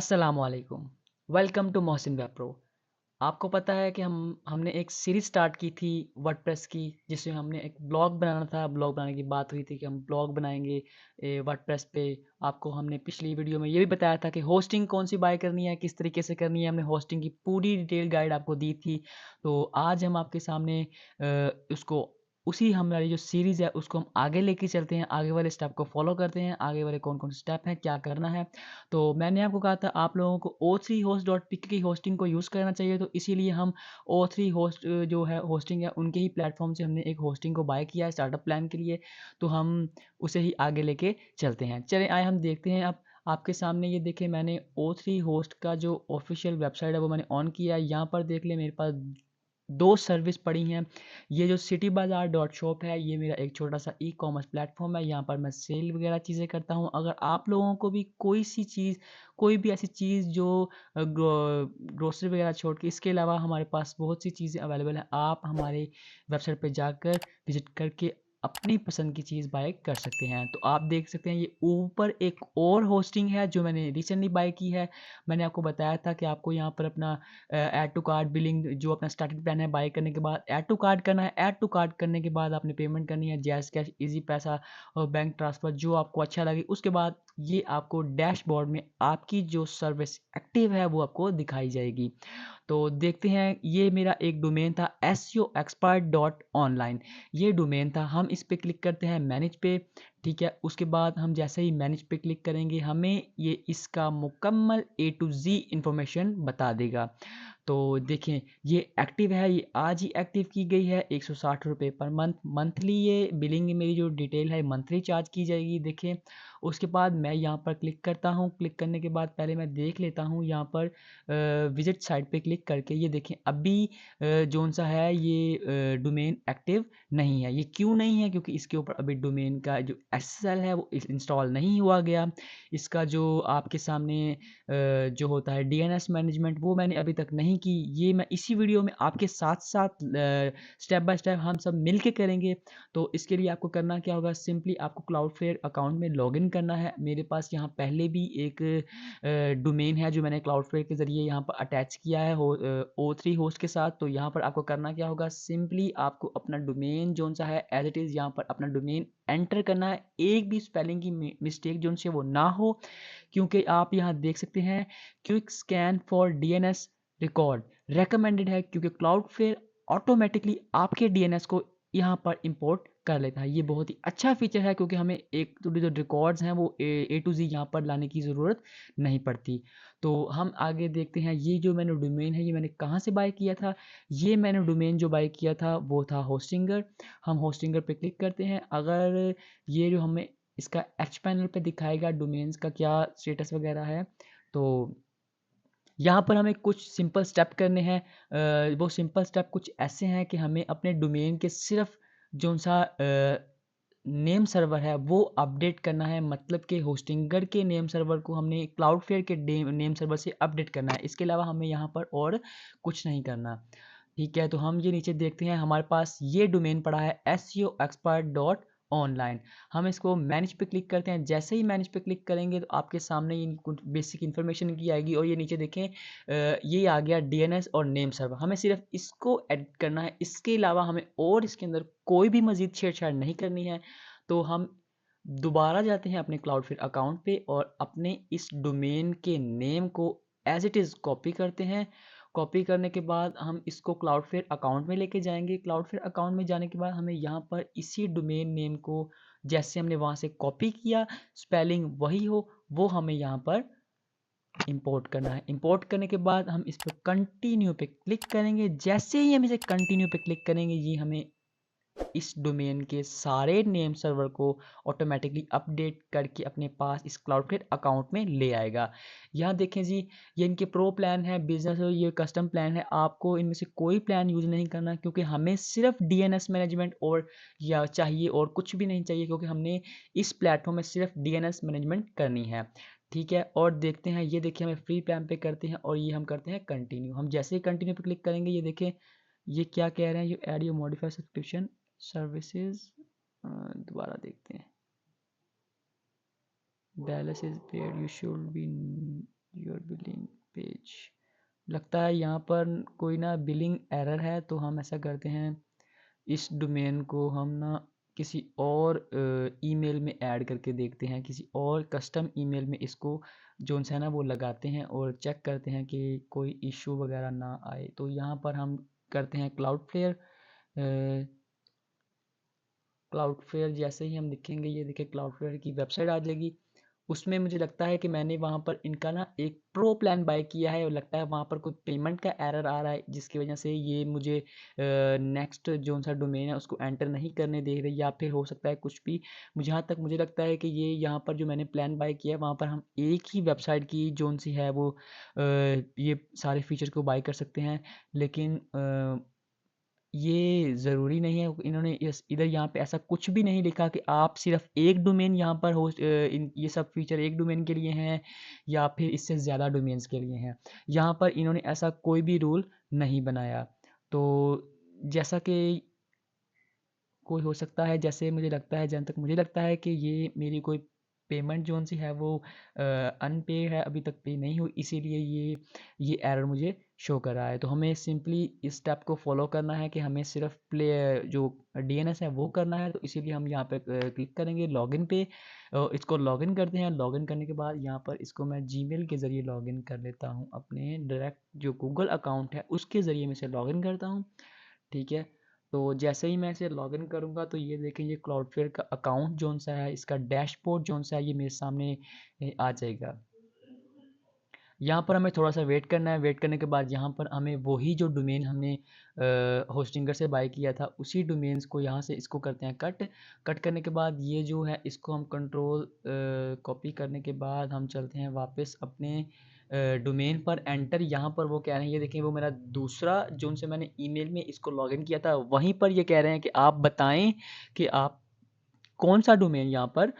अस्सलामुअलैकुम। Welcome to Mohsin web pro. आपको पता है कि हमने एक सीरीज़ स्टार्ट की थी वर्डप्रेस की, जिसमें हमने एक ब्लॉग बनाना था। ब्लॉग बनाने की बात हुई थी कि हम ब्लॉग बनाएँगे वर्डप्रेस पे। आपको हमने पिछली वीडियो में ये भी बताया था कि होस्टिंग कौन-सी बाय करनी है, किस तरीके से करनी है। हमने होस्टिंग की पूरी डिटेल गाइड आपको दी थी। तो आज हम आपके सामने उसको उसी हमारी जो सीरीज़ है उसको हम आगे लेके चलते हैं, आगे वाले स्टेप को फ़ॉलो करते हैं, आगे वाले कौन-कौन से स्टेप हैं, क्या करना है। तो मैंने आपको कहा था आप लोगों को o3host.pk की होस्टिंग को यूज़ करना चाहिए, तो इसीलिए हम ओ3 होस्ट जो है होस्टिंग है उनके ही प्लेटफ़ॉर्म से हमने एक होस्टिंग को बाय किया है स्टार्टअप प्लान के लिए। तो हम उसे ही आगे लेके चलते हैं। चलें आइए हम देखते हैं। अब आपके सामने ये देखें, मैंने ओ3 होस्ट का जो ऑफ़िशियल वेबसाइट है वो मैंने ऑन किया है। यहाँ पर देख लें मेरे पास 2 सर्विस पड़ी हैं। ये जो सिटी बाज़ार डॉट शॉप है, ये मेरा एक छोटा-सा ई-कॉमर्स प्लेटफ़ॉर्म है। यहाँ पर मैं सेल वगैरह चीज़ें करता हूँ। अगर आप लोगों को भी कोई भी ऐसी चीज़ जो ग्रोसरी वगैरह छोड़ के इसके अलावा हमारे पास बहुत सी चीज़ें अवेलेबल हैं। आप हमारे वेबसाइट पे जाकर विज़िट करके अपनी पसंद की चीज़ बाय कर सकते हैं। तो आप देख सकते हैं ये ऊपर एक और होस्टिंग है जो मैंने रिसेंटली बाय की है। मैंने आपको बताया था कि आपको यहाँ पर अपना ऐड टू कार्ट बिलिंग जो अपना स्टार्टिंग प्लान है बाय करने के बाद ऐड टू कार्ट करना है। ऐड टू कार्ट करने के बाद आपने पेमेंट करनी है जैज़ कैश, ईज़ी पैसा और बैंक ट्रांसफ़र जो आपको अच्छा लगे। उसके बाद ये आपको डैशबोर्ड में आपकी जो सर्विस एक्टिव है वो आपको दिखाई जाएगी। तो देखते हैं, ये मेरा एक डोमेन था seoexpert.online। ये डोमेन था। हम इस पे क्लिक करते हैं मैनेज पे, ठीक है। उसके बाद हम जैसे ही मैनेज पे क्लिक करेंगे हमें ये इसका मुकम्मल ए टू ज़ी इन्फॉर्मेशन बता देगा। तो देखें ये एक्टिव है, ये आज ही एक्टिव की गई है, ₹160 पर मंथ। मंथली ये बिलिंग मेरी जो डिटेल है मंथली चार्ज की जाएगी। देखें उसके बाद मैं यहाँ पर क्लिक करता हूँ। क्लिक करने के बाद पहले मैं देख लेता हूँ यहाँ पर विज़िट साइट पे क्लिक करके। ये देखें अभी जौन-सा है ये डोमेन एक्टिव नहीं है। ये क्यों नहीं है? क्योंकि इसके ऊपर अभी डोमेन का जो एसएसएल है वो इंस्टॉल नहीं हुआ गया। इसका जो आपके सामने जो होता है डीएनएस मैनेजमेंट वो मैंने अभी तक नहीं की। ये मैं इसी वीडियो में आपके साथ-साथ स्टेप बाय स्टेप हम सब मिल के करेंगे। तो इसके लिए आपको करना क्या होगा, सिंपली आपको क्लाउडफ्लेयर अकाउंट में लॉगिन करना है। मेरे पास यहाँ पहले भी एक डोमेन है जो मैंने क्लाउडफ्लेयर के ज़रिए यहाँ पर अटैच किया है ओ3 होस्ट के साथ। तो यहाँ पर आपको करना क्या होगा, सिंपली आपको अपना डोमेन जौन-सा है एज़ इट इज़ यहाँ पर अपना डोमेन एंटर करना है। एक भी स्पेलिंग की मिस्टेक जौन-सी है वो ना हो, क्योंकि आप यहाँ देख सकते हैं quick scan for DNS record recommended है, क्योंकि क्लाउडफ्लेयर ऑटोमेटिकली आपके डीएनएस को यहाँ पर इंपोर्ट कर लेता है। ये बहुत ही अच्छा फीचर है क्योंकि हमें एक तो जो रिकॉर्ड्स हैं वो ए टू ज़ी यहाँ पर लाने की ज़रूरत नहीं पड़ती। तो हम आगे देखते हैं। ये जो मैंने डोमेन है ये मैंने कहाँ से बाय किया था। ये मैंने डोमेन जो बाय किया था वो था होस्टिंगर। हम होस्टिंगर पे क्लिक करते हैं। अगर ये जो हमें इसका एच पैनल पे दिखाएगा डोमेन्स का क्या स्टेटस वगैरह है। तो यहाँ पर हमें कुछ सिंपल स्टेप करने हैं। वो सिंपल स्टेप कुछ ऐसे हैं कि हमें अपने डोमेन के सिर्फ जौन-सा नेम सर्वर है वो अपडेट करना है। मतलब कि होस्टिंगर के नेम सर्वर को हमने क्लाउडफ्लेयर के नेम सर्वर से अपडेट करना है। इसके अलावा हमें यहाँ पर और कुछ नहीं करना। ठीक है, तो हम ये नीचे देखते हैं हमारे पास ये डोमेन पड़ा है seoexpert.online। हम इसको मैनेज पे क्लिक करते हैं। जैसे ही मैनेज पे क्लिक करेंगे तो आपके सामने ये कुछ बेसिक इन्फॉर्मेशन की आएगी और ये नीचे देखें ये आ गया डीएनएस और नेम सर्वर। हमें सिर्फ इसको एडिट करना है। इसके अलावा हमें और इसके अंदर कोई भी मज़ीद छेड़छाड़ नहीं करनी है। तो हम दोबारा जाते हैं अपने क्लाउडफ्लेयर अकाउंट पे और अपने इस डोमेन के नेम को एज़ इट इज़ कॉपी करते हैं। कॉपी करने के बाद हम इसको क्लाउडफ्लेयर अकाउंट में लेके जाएँगे। क्लाउडफ्लेयर अकाउंट में जाने के बाद हमें यहाँ पर इसी डोमेन नेम को जैसे हमने वहाँ से कॉपी किया, स्पेलिंग वही हो, वो हमें यहाँ पर इंपोर्ट करना है। इंपोर्ट करने के बाद हम इस पे कंटिन्यू पे क्लिक करेंगे। जैसे ही हम इसे कंटिन्यू पे क्लिक करेंगे ये हमें इस डोमेन के सारे नेम सर्वर को ऑटोमेटिकली अपडेट करके अपने पास इस क्लाउडफ्लेयर अकाउंट में ले आएगा। यहाँ देखें जी, ये इनके प्रो प्लान है, बिजनेस और ये कस्टम प्लान है। आपको इनमें से कोई प्लान यूज़ नहीं करना, क्योंकि हमें सिर्फ डीएनएस मैनेजमेंट और या चाहिए और कुछ भी नहीं चाहिए, क्योंकि हमने इस प्लेटफॉर्म में सिर्फ डीएनएस मैनेजमेंट करनी है। ठीक है, और देखते हैं, ये देखिए हमें फ्री प्लान पे करते हैं और ये हम करते हैं कंटिन्यू। हम जैसे ही कंटिन्यू पे क्लिक करेंगे ये देखें ये क्या कह रहे हैं, you add your modify subscription services. दोबारा देखते हैं। Balance is paid, you should be your billing page, लगता है यहाँ पर कोई ना बिलिंग एरर है। तो हम ऐसा करते हैं, इस डोमेन को हम ना किसी और ईमेल में ऐड करके देखते हैं, किसी और कस्टम ईमेल में इसको जोन सा है ना वो लगाते हैं और चेक करते हैं कि कोई इशू वगैरह ना आए। तो यहाँ पर हम करते हैं क्लाउडफ्लेयर। क्लाउडफ्लेयर जैसे ही हम लिखेंगे, ये देखिए क्लाउडफ्लेयर की वेबसाइट आ जाएगी। उसमें मुझे लगता है कि मैंने वहाँ पर इनका ना एक प्रो प्लान बाय किया है और लगता है वहाँ पर कोई पेमेंट का एरर आ रहा है, जिसकी वजह से ये मुझे नेक्स्ट जो सा डोमेन है उसको एंटर नहीं करने दे रही, या फिर हो सकता है कुछ भी। मुझे जहाँ तक मुझे लगता है कि ये यहाँ पर जो मैंने प्लान बाय किया है वहाँ पर हम एक ही वेबसाइट की जोन सी है वो ये सारे फीचर को बाय कर सकते हैं। लेकिन ये ज़रूरी नहीं है। इन्होंने इस इधर यहाँ पे ऐसा कुछ भी नहीं लिखा कि आप सिर्फ एक डोमेन यहाँ पर होस्ट इन ये सब फीचर एक डोमेन के लिए हैं या फिर इससे ज़्यादा डोमेन्स के लिए हैं। यहाँ पर इन्होंने ऐसा कोई भी रूल नहीं बनाया। तो जैसा कि कोई हो सकता है, जैसे मुझे लगता है, जहाँ तक मुझे लगता है कि ये मेरी कोई पेमेंट जोन सी है वो अनपेड है, अभी तक पे नहीं हुई, इसीलिए ये एरर मुझे शो कर रहा है। तो हमें सिंपली इस स्टेप को फॉलो करना है कि हमें सिर्फ प्ले जो डीएनएस है वो करना है। तो इसीलिए हम यहाँ पे क्लिक करेंगे लॉगिन पे, इसको लॉगिन करते हैं। लॉगिन करने के बाद यहाँ पर इसको मैं जीमेल के ज़रिए लॉगिन कर लेता हूँ, अपने डायरेक्ट जो गूगल अकाउंट है उसके ज़रिए मैं इसे लॉगिन करता हूँ। ठीक है, तो जैसे ही मैं इसे लॉगिन करूँगा तो ये देखें, ये क्लाउडफ्लेयर का अकाउंट जोन सा है, इसका डैशबोर्ड जोन सा है, ये मेरे सामने आ जाएगा। यहाँ पर हमें थोड़ा सा वेट करना है। वेट करने के बाद यहाँ पर हमें वही जो डोमेन हमने होस्टिंगर से बाय किया था उसी डोमेन्स को यहाँ से इसको करते हैं कट। कट करने के बाद ये जो है इसको हम कंट्रोल कॉपी करने के बाद हम चलते हैं वापस अपने डोमेन पर। एंटर यहाँ पर वो कह रहे हैं, ये देखें वो मेरा दूसरा जोन से मैंने ईमेल में इसको लॉगिन किया था, वहीं पर ये कह रहे हैं कि आप बताएं कि आप कौन सा डोमेन यहाँ पर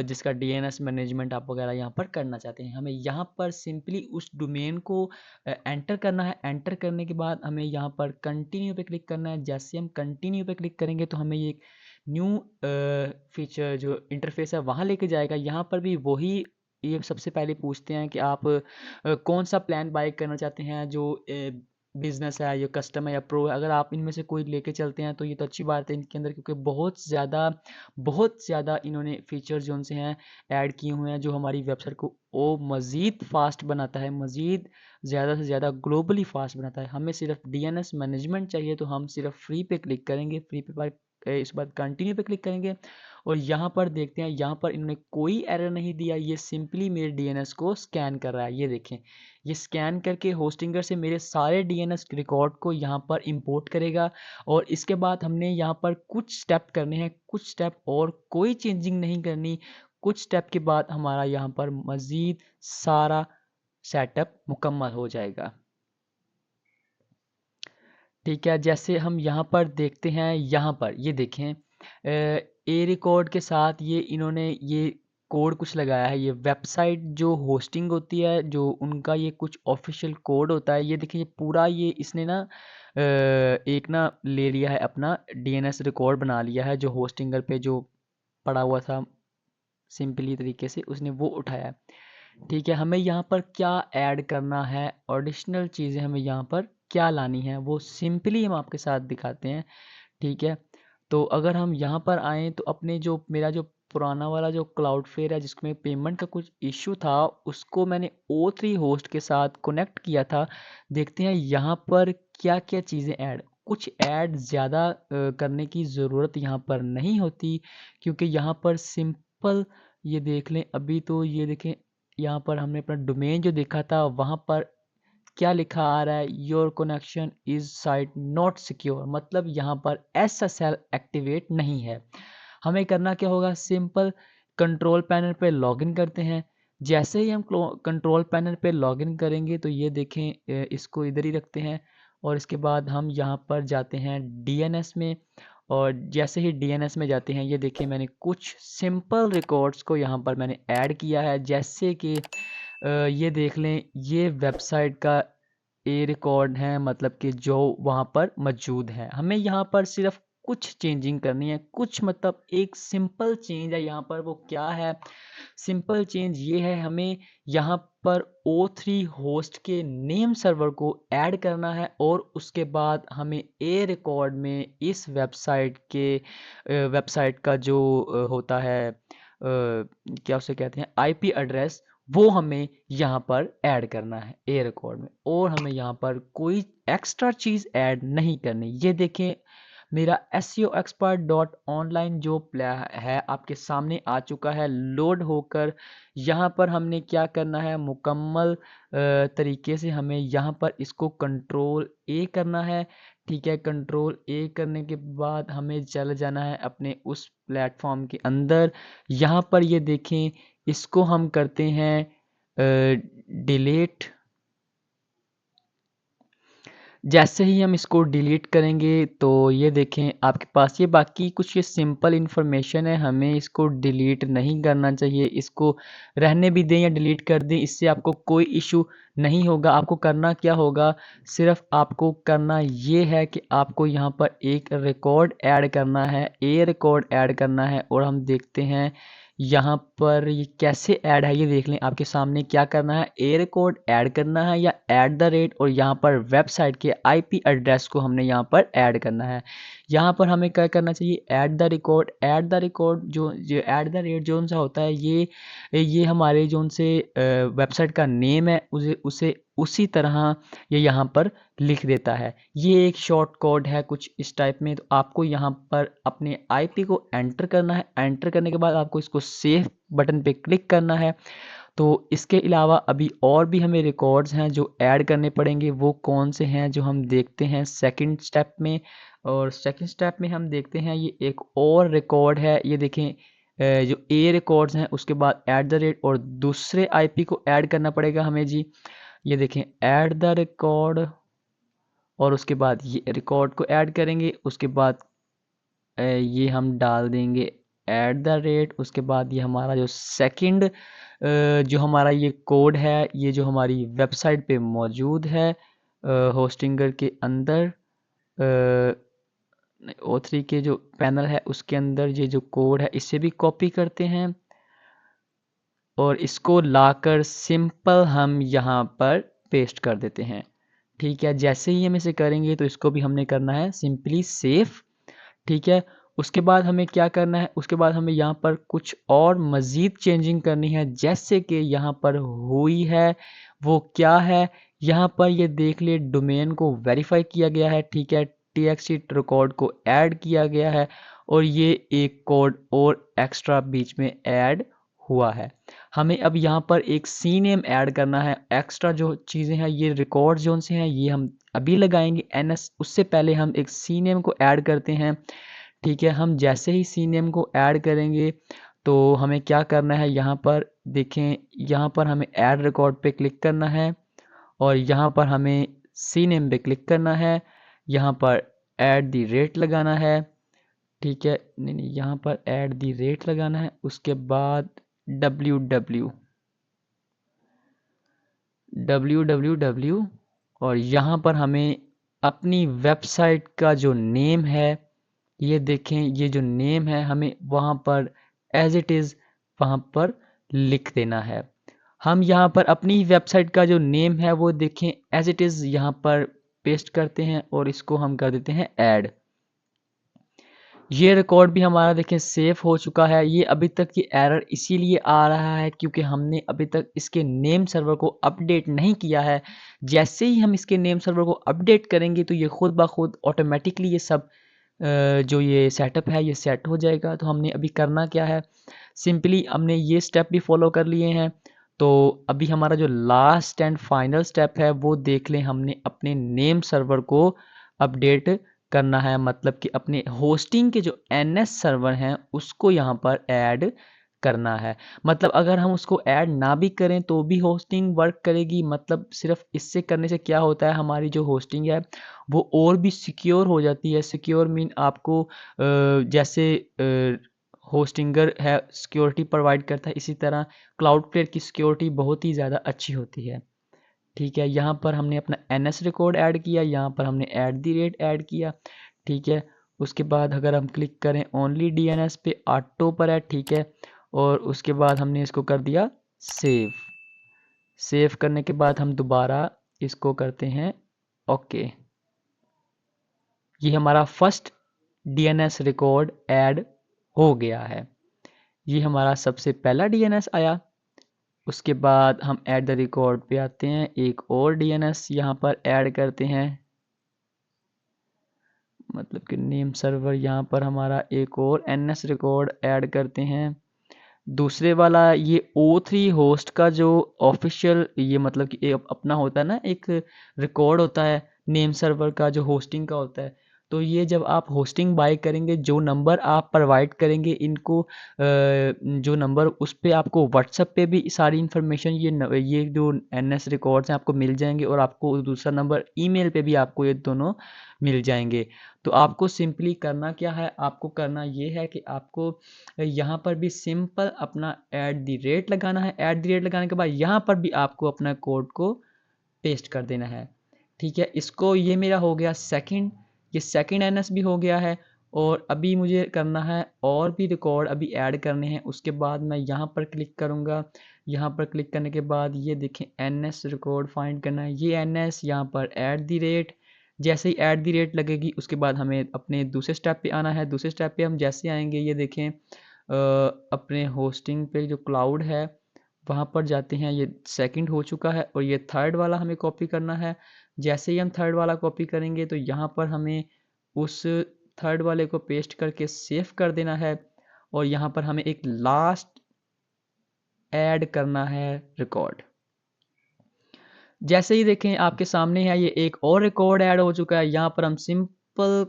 जिसका डीएनएस मैनेजमेंट आप वगैरह यहाँ पर करना चाहते हैं। हमें यहाँ पर सिंपली उस डोमेन को एंटर करना है। एंटर करने के बाद हमें यहाँ पर कंटिन्यू पे क्लिक करना है। जैसे हम कंटिन्यू पे क्लिक करेंगे तो हमें ये न्यू फीचर जो इंटरफेस है वहाँ लेके जाएगा। यहाँ पर भी वही ये सबसे पहले पूछते हैं कि आप कौन सा प्लान बाय करना चाहते हैं, जो बिजनेस है या कस्टम है या प्रो है। अगर आप इनमें से कोई लेके चलते हैं तो ये तो अच्छी बात है इनके अंदर, क्योंकि बहुत ज़्यादा इन्होंने फीचर्स जो उनसे हैं ऐड किए हुए हैं, जो हमारी वेबसाइट को ओ मज़ीद फास्ट बनाता है, मज़ीद ज़्यादा से ज़्यादा ग्लोबली फास्ट बनाता है। हमें सिर्फ डीएनएस मैनेजमेंट चाहिए तो हम सिर्फ फ्री पे क्लिक करेंगे। फ्री पे इस बार कंटिन्यू पे क्लिक करेंगे और यहाँ पर देखते हैं, यहाँ पर इन्होंने कोई एरर नहीं दिया। ये सिंपली मेरे डीएनएस को स्कैन कर रहा है। ये देखें, ये स्कैन करके होस्टिंगर से मेरे सारे डीएनएस रिकॉर्ड को यहाँ पर इंपोर्ट करेगा। और इसके बाद हमने यहाँ पर कुछ स्टेप करने हैं, कुछ स्टेप, और कोई चेंजिंग नहीं करनी। कुछ स्टेप के बाद हमारा यहाँ पर मज़ीद सारा सेटअप मुकम्मल हो जाएगा। ठीक है, जैसे हम यहाँ पर देखते हैं, यहाँ पर ये देखें ए रिकॉर्ड के साथ ये इन्होंने ये कोड कुछ लगाया है। ये वेबसाइट जो होस्टिंग होती है, जो उनका ये कुछ ऑफिशियल कोड होता है। ये देखिए पूरा ये इसने ना एक ना ले लिया है, अपना डीएनएस रिकॉर्ड बना लिया है, जो होस्टिंगर पे जो पड़ा हुआ था सिंपली तरीके से उसने वो उठाया है। ठीक है, हमें यहाँ पर क्या ऐड करना है, एडिशनल चीज़ें हमें यहाँ पर क्या लानी है, वो सिंपली हम आपके साथ दिखाते हैं। ठीक है, तो अगर हम यहाँ पर आएँ तो अपने जो मेरा जो पुराना वाला जो क्लाउडफ्लेयर है जिसमें पेमेंट का कुछ इश्यू था, उसको मैंने O3 होस्ट के साथ कनेक्ट किया था। देखते हैं यहाँ पर क्या-क्या चीज़ें ऐड, कुछ ऐड ज़्यादा करने की ज़रूरत यहाँ पर नहीं होती, क्योंकि यहाँ पर सिंपल ये देख लें। अभी तो ये देखें, यहाँ पर हमने अपना डोमेन जो देखा था वहाँ पर क्या लिखा आ रहा है, your connection is site not secure, मतलब यहाँ पर एसएसएल एक्टिवेट नहीं है। हमें करना क्या होगा, सिंपल कंट्रोल पैनल पे लॉगिन करते हैं। जैसे ही हम कंट्रोल पैनल पे लॉगिन करेंगे तो ये देखें, इसको इधर ही रखते हैं और इसके बाद हम यहाँ पर जाते हैं डीएनएस में। और जैसे ही डीएनएस में जाते हैं, ये देखें मैंने कुछ सिंपल रिकॉर्ड्स को यहाँ पर मैंने ऐड किया है। जैसे कि ये देख लें, ये वेबसाइट का ए रिकॉर्ड है, मतलब कि जो वहाँ पर मौजूद है। हमें यहाँ पर सिर्फ कुछ चेंजिंग करनी है, कुछ मतलब एक सिंपल चेंज है यहाँ पर। वो क्या है? सिंपल चेंज ये है, हमें यहाँ पर O3 होस्ट के नेम सर्वर को ऐड करना है और उसके बाद हमें ए रिकॉर्ड में इस वेबसाइट का जो होता है क्या उसे कहते हैं आईपी एड्रेस, वो हमें यहाँ पर ऐड करना है ए रिकॉर्ड में, और हमें यहाँ पर कोई एक्स्ट्रा चीज़ ऐड नहीं करनी। ये देखें, मेरा SEO expert डॉट ऑनलाइन जो है आपके सामने आ चुका है लोड होकर। यहाँ पर हमने क्या करना है, मुकम्मल तरीके से हमें यहाँ पर इसको कंट्रोल ए करना है। ठीक है, कंट्रोल ए करने के बाद हमें चल जाना है अपने उस प्लेटफॉर्म के अंदर। यहाँ पर ये देखें, इसको हम करते हैं डिलीट। जैसे ही हम इसको डिलीट करेंगे तो ये देखें आपके पास ये बाकी कुछ ये सिंपल इन्फॉर्मेशन है, हमें इसको डिलीट नहीं करना चाहिए। इसको रहने भी दें या डिलीट कर दें, इससे आपको कोई इशू नहीं होगा। आपको करना क्या होगा, सिर्फ आपको करना ये है कि आपको यहाँ पर एक रिकॉर्ड ऐड करना है, ए रिकॉर्ड ऐड करना है। और हम देखते हैं यहाँ पर ये कैसे ऐड है, ये देख लें आपके सामने। क्या करना है, ए रिकॉर्ड ऐड करना है या @ और यहाँ पर वेबसाइट के आईपी एड्रेस को हमने यहाँ पर ऐड करना है। यहाँ पर हमें क्या करना चाहिए, @ जो @ जोन सा होता है, ये हमारे जोन से वेबसाइट का नेम है, उसे उसी तरह ये यहाँ पर लिख देता है। ये एक शॉर्ट कोड है कुछ इस टाइप में। तो आपको यहाँ पर अपने आईपी को एंटर करना है। एंटर करने के बाद आपको इसको सेव बटन पे क्लिक करना है। तो इसके अलावा अभी और भी हमें रिकॉर्ड्स हैं जो ऐड करने पड़ेंगे। वो कौन से हैं, जो हम देखते हैं सेकंड स्टेप में। और सेकंड स्टेप में हम देखते हैं ये एक और रिकॉर्ड है। ये देखें, जो ए रिकॉर्ड्स हैं उसके बाद @ और दूसरे आईपी को ऐड करना पड़ेगा हमें जी। ये देखें, ऐड द रिकॉर्ड, और उसके बाद ये रिकॉर्ड को ऐड करेंगे। उसके बाद ये हम डाल देंगे @ उसके बाद ये हमारा जो सेकंड जो हमारा ये कोड है, ये जो हमारी वेबसाइट पे मौजूद है होस्टिंगर के अंदर, O3 के जो पैनल है उसके अंदर, ये जो कोड है इसे भी कॉपी करते हैं और इसको लाकर सिंपल हम यहाँ पर पेस्ट कर देते हैं। ठीक है, जैसे ही हम इसे करेंगे तो इसको भी हमने करना है सिंपली सेव। ठीक है, उसके बाद हमें क्या करना है, उसके बाद हमें यहाँ पर कुछ और मज़ीद चेंजिंग करनी है। जैसे कि यहाँ पर हुई है, वो क्या है, यहाँ पर ये देख ले, डोमेन को वेरीफाई किया गया है। ठीक है, TXT रिकॉर्ड को ऐड किया गया है और ये एक कोड और एक्स्ट्रा बीच में ऐड हुआ है। हमें अब यहाँ पर एक CNAME ऐड करना है। एक्स्ट्रा जो चीज़ें हैं, ये रिकॉर्ड जोन से हैं, ये हम अभी लगाएंगे NS। उससे पहले हम एक CNAME को ऐड करते हैं। ठीक है, हम जैसे ही CNAME को ऐड करेंगे तो हमें क्या करना है, यहाँ पर देखें, यहाँ पर हमें ऐड रिकॉर्ड पे क्लिक करना है और यहाँ पर हमें CNAME पे क्लिक करना है। यहाँ पर @ लगाना है। ठीक है, नहीं, यहाँ पर @ लगाना है। उसके बाद www और यहाँ पर हमें अपनी वेबसाइट का जो नेम है, ये देखें, ये जो नेम है हमें वहाँ पर एज इट इज़ वहाँ पर लिख देना है। हम यहाँ पर अपनी वेबसाइट का जो नेम है वो देखें एज इट इज़ यहाँ पर पेस्ट करते हैं और इसको हम कर देते हैं ऐड। ये रिकॉर्ड भी हमारा देखें सेव हो चुका है। ये अभी तक ये एरर इसीलिए आ रहा है क्योंकि हमने अभी तक इसके नेम सर्वर को अपडेट नहीं किया है। जैसे ही हम इसके नेम सर्वर को अपडेट करेंगे तो ये खुद ब खुद ऑटोमेटिकली ये सब जो ये सेटअप है ये सेट हो जाएगा। तो हमने अभी करना क्या है, सिंपली हमने ये स्टेप भी फॉलो कर लिए हैं। तो अभी हमारा जो लास्ट एंड फाइनल स्टेप है वो देख लें, हमने अपने नेम सर्वर को अपडेट करना है। मतलब कि अपने होस्टिंग के जो NS सर्वर हैं उसको यहाँ पर ऐड करना है। मतलब अगर हम उसको ऐड ना भी करें तो भी होस्टिंग वर्क करेगी। मतलब सिर्फ इससे करने से क्या होता है, हमारी जो होस्टिंग है वो और भी सिक्योर हो जाती है। सिक्योर मीन आपको जैसे होस्टिंगर है सिक्योरिटी प्रोवाइड करता है, इसी तरह क्लाउडफ्लेयर की सिक्योरिटी बहुत ही ज़्यादा अच्छी होती है। ठीक है, यहाँ पर हमने अपना NS रिकॉर्ड ऐड किया, यहाँ पर हमने @ ऐड किया। ठीक है, उसके बाद अगर हम क्लिक करें ओनली डीएनएस पे, ऑटो पर है, ठीक है। और उसके बाद हमने इसको कर दिया सेव। सेव करने के बाद हम दोबारा इसको करते हैं ओके। ये हमारा फर्स्ट डीएनएस रिकॉर्ड ऐड हो गया है। ये हमारा सबसे पहला डीएनएस आया। उसके बाद हम ऐड द रिकॉर्ड पे आते हैं, एक और डीएनएस यहाँ पर ऐड करते हैं, मतलब कि नेम सर्वर यहाँ पर हमारा एक और एनएस रिकॉर्ड ऐड करते हैं। दूसरे वाला ये O3 होस्ट का जो ऑफिशियल, ये मतलब कि एक अपना होता है ना, एक रिकॉर्ड होता है नेम सर्वर का जो होस्टिंग का होता है। तो ये जब आप होस्टिंग बाय करेंगे, जो नंबर आप प्रोवाइड करेंगे इनको, जो नंबर उस पे आपको व्हाट्सएप पे भी सारी इन्फॉर्मेशन, ये जो एनएस रिकॉर्ड्स हैं आपको मिल जाएंगे, और आपको दूसरा नंबर ईमेल पे भी आपको ये दोनों मिल जाएंगे। तो आपको सिंपली करना क्या है, आपको करना ये है कि आपको यहाँ पर भी सिंपल अपना @ लगाना है। @ लगाने के बाद यहाँ पर भी आपको अपना कोड को पेस्ट कर देना है, ठीक है। इसको, ये मेरा हो गया सेकंड, ये सेकंड एनएस भी हो गया है। और अभी मुझे करना है और भी रिकॉर्ड अभी ऐड करने हैं। उसके बाद मैं यहाँ पर क्लिक करूँगा। यहाँ पर क्लिक करने के बाद ये देखें एनएस रिकॉर्ड फाइंड करना है, ये एनएस यहाँ पर @ जैसे ही @ लगेगी उसके बाद हमें अपने दूसरे स्टेप पे आना है। दूसरे स्टेप पे हम जैसे आएंगे, ये देखें अपने होस्टिंग पे जो क्लाउड है वहाँ पर जाते हैं, ये सेकंड हो चुका है और ये थर्ड वाला हमें कॉपी करना है। जैसे ही हम थर्ड वाला कॉपी करेंगे तो यहाँ पर हमें उस थर्ड वाले को पेस्ट करके सेव कर देना है, और यहाँ पर हमें एक लास्ट ऐड करना है रिकॉर्ड। जैसे ही देखें आपके सामने है, ये एक और रिकॉर्ड ऐड हो चुका है। यहाँ पर हम सिंपल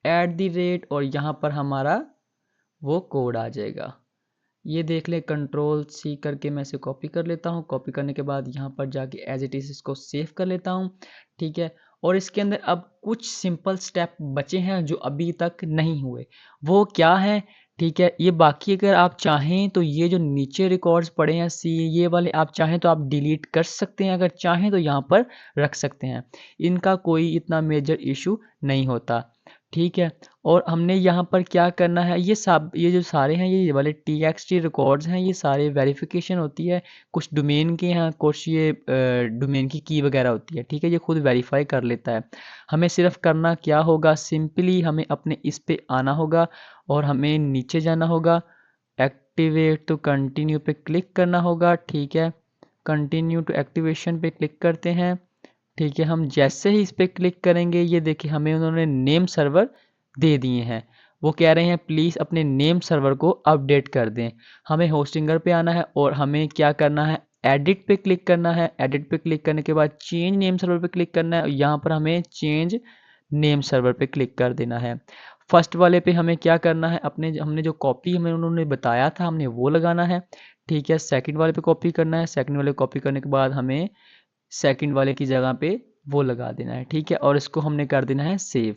@ और यहाँ पर हमारा वो कोड आ जाएगा। ये देख ले, Ctrl+C करके मैं इसे कॉपी कर लेता हूँ। कॉपी करने के बाद यहाँ पर जाके एज इट इज़ इसको सेव कर लेता हूँ, ठीक है। और इसके अंदर अब कुछ सिंपल स्टेप बचे हैं जो अभी तक नहीं हुए, वो क्या है, ठीक है। ये बाकी अगर आप चाहें तो ये जो नीचे रिकॉर्ड्स पड़े हैं ये वाले आप चाहें तो आप डिलीट कर सकते हैं, अगर चाहें तो यहाँ पर रख सकते हैं। इनका कोई इतना मेजर इशू नहीं होता, ठीक है। और हमने यहाँ पर क्या करना है, ये जो सारे हैं, ये वाले TXT रिकॉर्ड्स हैं, ये सारे वेरिफिकेशन होती है। कुछ डोमेन के हैं, कुछ ये डोमेन की वगैरह होती है, ठीक है। ये खुद वेरीफाई कर लेता है। हमें सिर्फ करना क्या होगा, सिंपली हमें अपने इस पे आना होगा और हमें नीचे जाना होगा, एक्टिवेट टू कंटिन्यू पे क्लिक करना होगा, ठीक है। कंटिन्यू टू एक्टिवेशन पे क्लिक करते हैं, ठीक है। हम जैसे ही इस पर क्लिक करेंगे, ये देखिए हमें उन्होंने नेम सर्वर दे दिए हैं। वो कह रहे हैं प्लीज़ अपने नेम सर्वर को अपडेट कर दें। हमें होस्टिंगर पे आना है और हमें क्या करना है, एडिट पे क्लिक करना है। एडिट पे क्लिक करने के बाद चेंज नेम सर्वर पे क्लिक करना है और यहाँ पर हमें चेंज नेम सर्वर पे क्लिक कर देना है। फर्स्ट वाले पे हमें क्या करना है, हमने जो कॉपी हमें उन्होंने बताया था हमने वो लगाना है, ठीक है। सेकंड वाले पे कॉपी करना है। सेकंड वाले कॉपी करने के बाद हमें सेकंड वाले की जगह पे वो लगा देना है, ठीक है। और इसको हमने कर देना है सेव।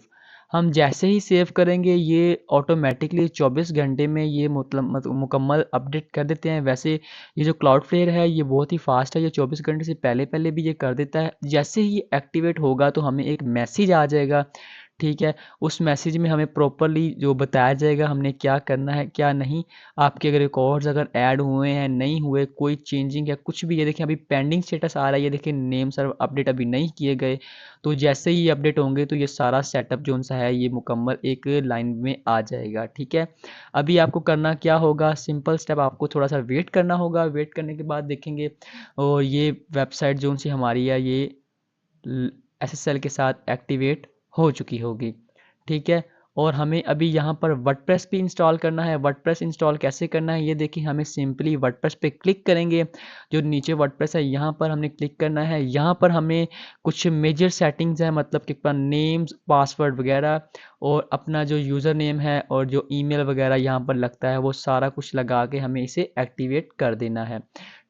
हम जैसे ही सेव करेंगे ये ऑटोमेटिकली 24 घंटे में ये मुकम्मल अपडेट कर देते हैं। वैसे ये जो क्लाउडफ्लेयर है ये बहुत ही फास्ट है, ये 24 घंटे से पहले पहले भी ये कर देता है। जैसे ही ये एक्टिवेट होगा तो हमें एक मैसेज आ जाएगा, ठीक है। उस मैसेज में हमें प्रॉपरली जो बताया जाएगा हमने क्या करना है क्या नहीं। आपके अगर रिकॉर्ड्स अगर ऐड हुए हैं नहीं हुए, कोई चेंजिंग या कुछ भी, ये देखिए अभी पेंडिंग स्टेटस आ रहा है, ये देखिए नेम सर्वर अपडेट अभी नहीं किए गए। तो जैसे ही अपडेट होंगे तो ये सारा सेटअप जो सा है ये मुकम्मल एक लाइन में आ जाएगा, ठीक है। अभी आपको करना क्या होगा, सिंपल स्टेप, आपको थोड़ा सा वेट करना होगा। वेट करने के बाद देखेंगे और ये वेबसाइट जो सी हमारी है ये SSL के साथ एक्टिवेट हो चुकी होगी, ठीक है। और हमें अभी यहाँ पर वर्डप्रेस भी इंस्टॉल करना है। वर्डप्रेस इंस्टॉल कैसे करना है, ये देखिए हमें सिंपली वर्डप्रेस पे क्लिक करेंगे। जो नीचे वर्डप्रेस है यहाँ पर हमने क्लिक करना है। यहाँ पर हमें कुछ मेजर सेटिंग्स है, मतलब कि अपना नेम्स, पासवर्ड वगैरह और अपना जो यूज़र नेम है और जो ईमेल वगैरह यहाँ पर लगता है वो सारा कुछ लगा के हमें इसे एक्टिवेट कर देना है,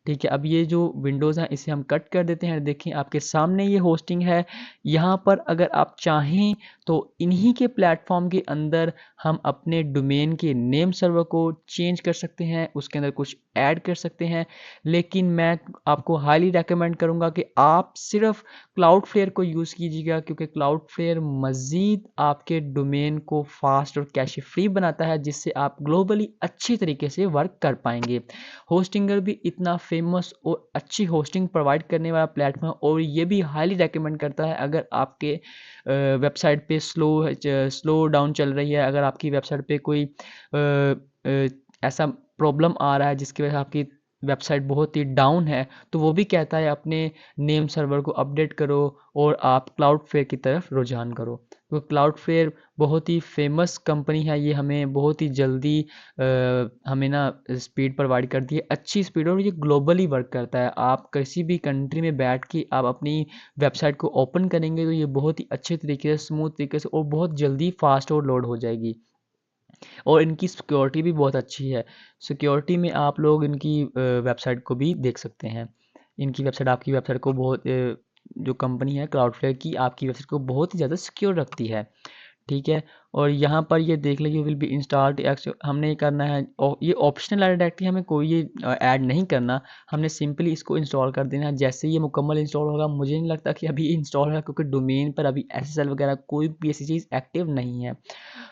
ठीक है, अब ये जो विंडोज़ हैं इसे हम कट कर देते हैं। देखिए आपके सामने ये होस्टिंग है। यहाँ पर अगर आप चाहें तो इन्हीं के प्लेटफ़ॉर्म के अंदर हम अपने डोमेन के नेम सर्वर को चेंज कर सकते हैं, उसके अंदर कुछ ऐड कर सकते हैं। लेकिन मैं आपको हाईली रिकमेंड करूँगा कि आप सिर्फ़ क्लाउडफ्लेयर को यूज़ कीजिएगा, क्योंकि क्लाउडफ्लेयर मज़ीद आपके डोमेन को फ़ास्ट और कैशे फ्री बनाता है, जिससे आप ग्लोबली अच्छी तरीके से वर्क कर पाएँगे। होस्टिंगर भी इतना फेमस और अच्छी होस्टिंग प्रोवाइड करने वाला प्लेटफॉर्म, और ये भी हाईली रेकमेंड करता है अगर आपके वेबसाइट पे स्लो डाउन चल रही है, अगर आपकी वेबसाइट पे कोई ऐसा प्रॉब्लम आ रहा है जिसकी वजह से आपकी वेबसाइट बहुत ही डाउन है, तो वो भी कहता है अपने नेम सर्वर को अपडेट करो और आप क्लाउडफ्लेयर की तरफ रुझान करो। तो क्लाउडफ्लेयर बहुत ही फेमस कंपनी है, ये हमें बहुत ही जल्दी हमें ना स्पीड प्रोवाइड करती है, अच्छी स्पीड, और ये ग्लोबली वर्क करता है। आप किसी भी कंट्री में बैठ के आप अपनी वेबसाइट को ओपन करेंगे तो ये बहुत ही अच्छे तरीके से, स्मूथ तरीके से और बहुत जल्दी फास्ट और लोड हो जाएगी। और इनकी सिक्योरिटी भी बहुत अच्छी है। सिक्योरिटी में आप लोग इनकी वेबसाइट को भी देख सकते हैं। इनकी वेबसाइट आपकी वेबसाइट को बहुत जो कंपनी है क्लाउडफ्लेयर की, आपकी वेबसाइट को बहुत ही ज़्यादा सिक्योर रखती है। ठीक है, और यहाँ पर ये देख लें, you will be installed x, हमने ये करना है, ये ऑप्शनल ऐड डायरेक्टली हमें कोई ये ऐड नहीं करना, हमने सिंपली इसको इंस्टॉल कर देना है। जैसे ये मुकम्मल इंस्टॉल होगा, मुझे नहीं लगता कि अभी इंस्टॉल होगा, क्योंकि डोमेन पर अभी एसएसएल वगैरह कोई भी ऐसी चीज़ एक्टिव नहीं है।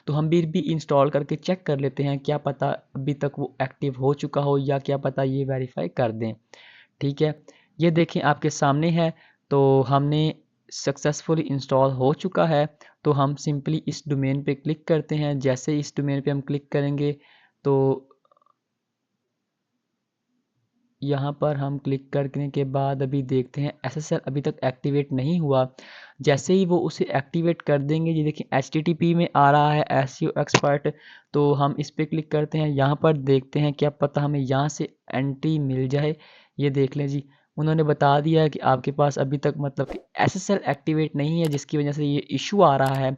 तो हम भी इंस्टॉल करके चेक कर लेते हैं, क्या पता अभी तक वो एक्टिव हो चुका हो, या क्या पता ये वेरीफाई कर दें। ठीक है, ये देखें आपके सामने है, तो हमने सक्सेसफुली इंस्टॉल हो चुका है। तो हम सिंपली इस डोमेन पे क्लिक करते हैं। जैसे इस डोमेन पे हम क्लिक करेंगे तो यहाँ पर हम क्लिक करने के बाद अभी देखते हैं एसएसएल अभी तक एक्टिवेट नहीं हुआ। जैसे ही वो उसे एक्टिवेट कर देंगे, ये देखिए एचटीटीपी में आ रहा है एसईओ एक्सपर्ट, तो हम इस पे क्लिक करते हैं। यहाँ पर देखते हैं, क्या पता हमें यहाँ से एंट्री मिल जाए। ये देख लें जी, उन्होंने बता दिया है कि आपके पास अभी तक मतलब कि एसएसएल एक्टिवेट नहीं है, जिसकी वजह से ये इशू आ रहा है।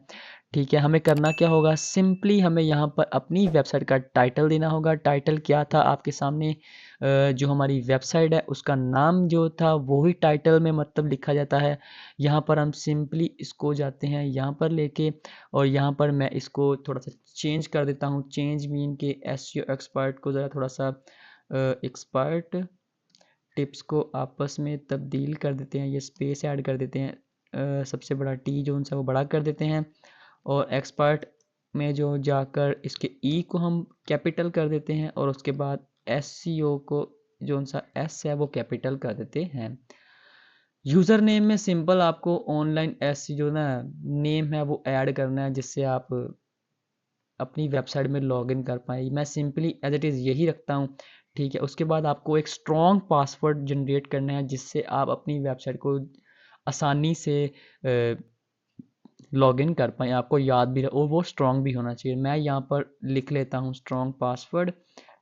ठीक है, हमें करना क्या होगा, सिंपली हमें यहाँ पर अपनी वेबसाइट का टाइटल देना होगा। टाइटल क्या था आपके सामने, जो हमारी वेबसाइट है उसका नाम जो था वो ही टाइटल में मतलब लिखा जाता है। यहाँ पर हम सिंपली इसको जाते हैं यहाँ पर लेके, और यहाँ पर मैं इसको थोड़ा सा चेंज कर देता हूँ। चेंज मीन के एसईओ एक्सपर्ट को ज़रा थोड़ा सा एक्सपर्ट टिप्स को आपस में तब्दील कर देते हैं, ये स्पेस ऐड कर देते हैं। सबसे बड़ा टी जो उनसे वो बड़ा कर देते हैं, और एक्सपर्ट में जो जाकर इसके ई को हम कैपिटल कर देते हैं, और उसके बाद एस सी ओ को जो उनसा एस है वो कैपिटल कर देते हैं। यूज़र नेम में सिंपल आपको ऑनलाइन एस जो ना नेम है वो ऐड करना है, जिससे आप अपनी वेबसाइट में लॉगिन कर पाएँ। मैं सिंपली एज़ इट इज़ यही रखता हूँ। ठीक है, उसके बाद आपको एक स्ट्रॉन्ग पासवर्ड जनरेट करना है, जिससे आप अपनी वेबसाइट को आसानी से लॉगिन कर पाएँ, आपको याद भी रहे, और वो स्ट्रॉन्ग भी होना चाहिए। मैं यहाँ पर लिख लेता हूँ स्ट्रॉन्ग पासवर्ड।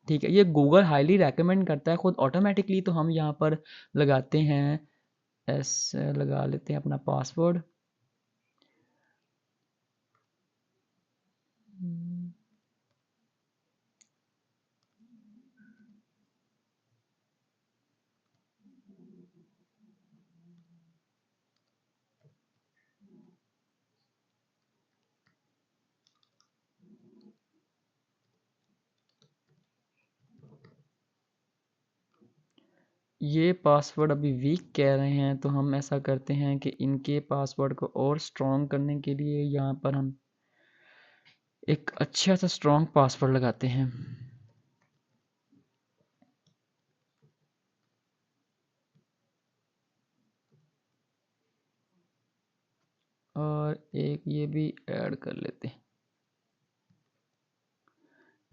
ठीक है, ये गूगल हाईली रेकमेंड करता है खुद ऑटोमेटिकली, तो हम यहाँ पर लगाते हैं लगा लेते हैं अपना पासवर्ड। ये पासवर्ड अभी वीक कह रहे हैं, तो हम ऐसा करते हैं कि इनके पासवर्ड को और स्ट्रॉन्ग करने के लिए यहाँ पर हम एक अच्छा सा स्ट्रॉन्ग पासवर्ड लगाते हैं। और एक ये भी ऐड कर लेते हैं।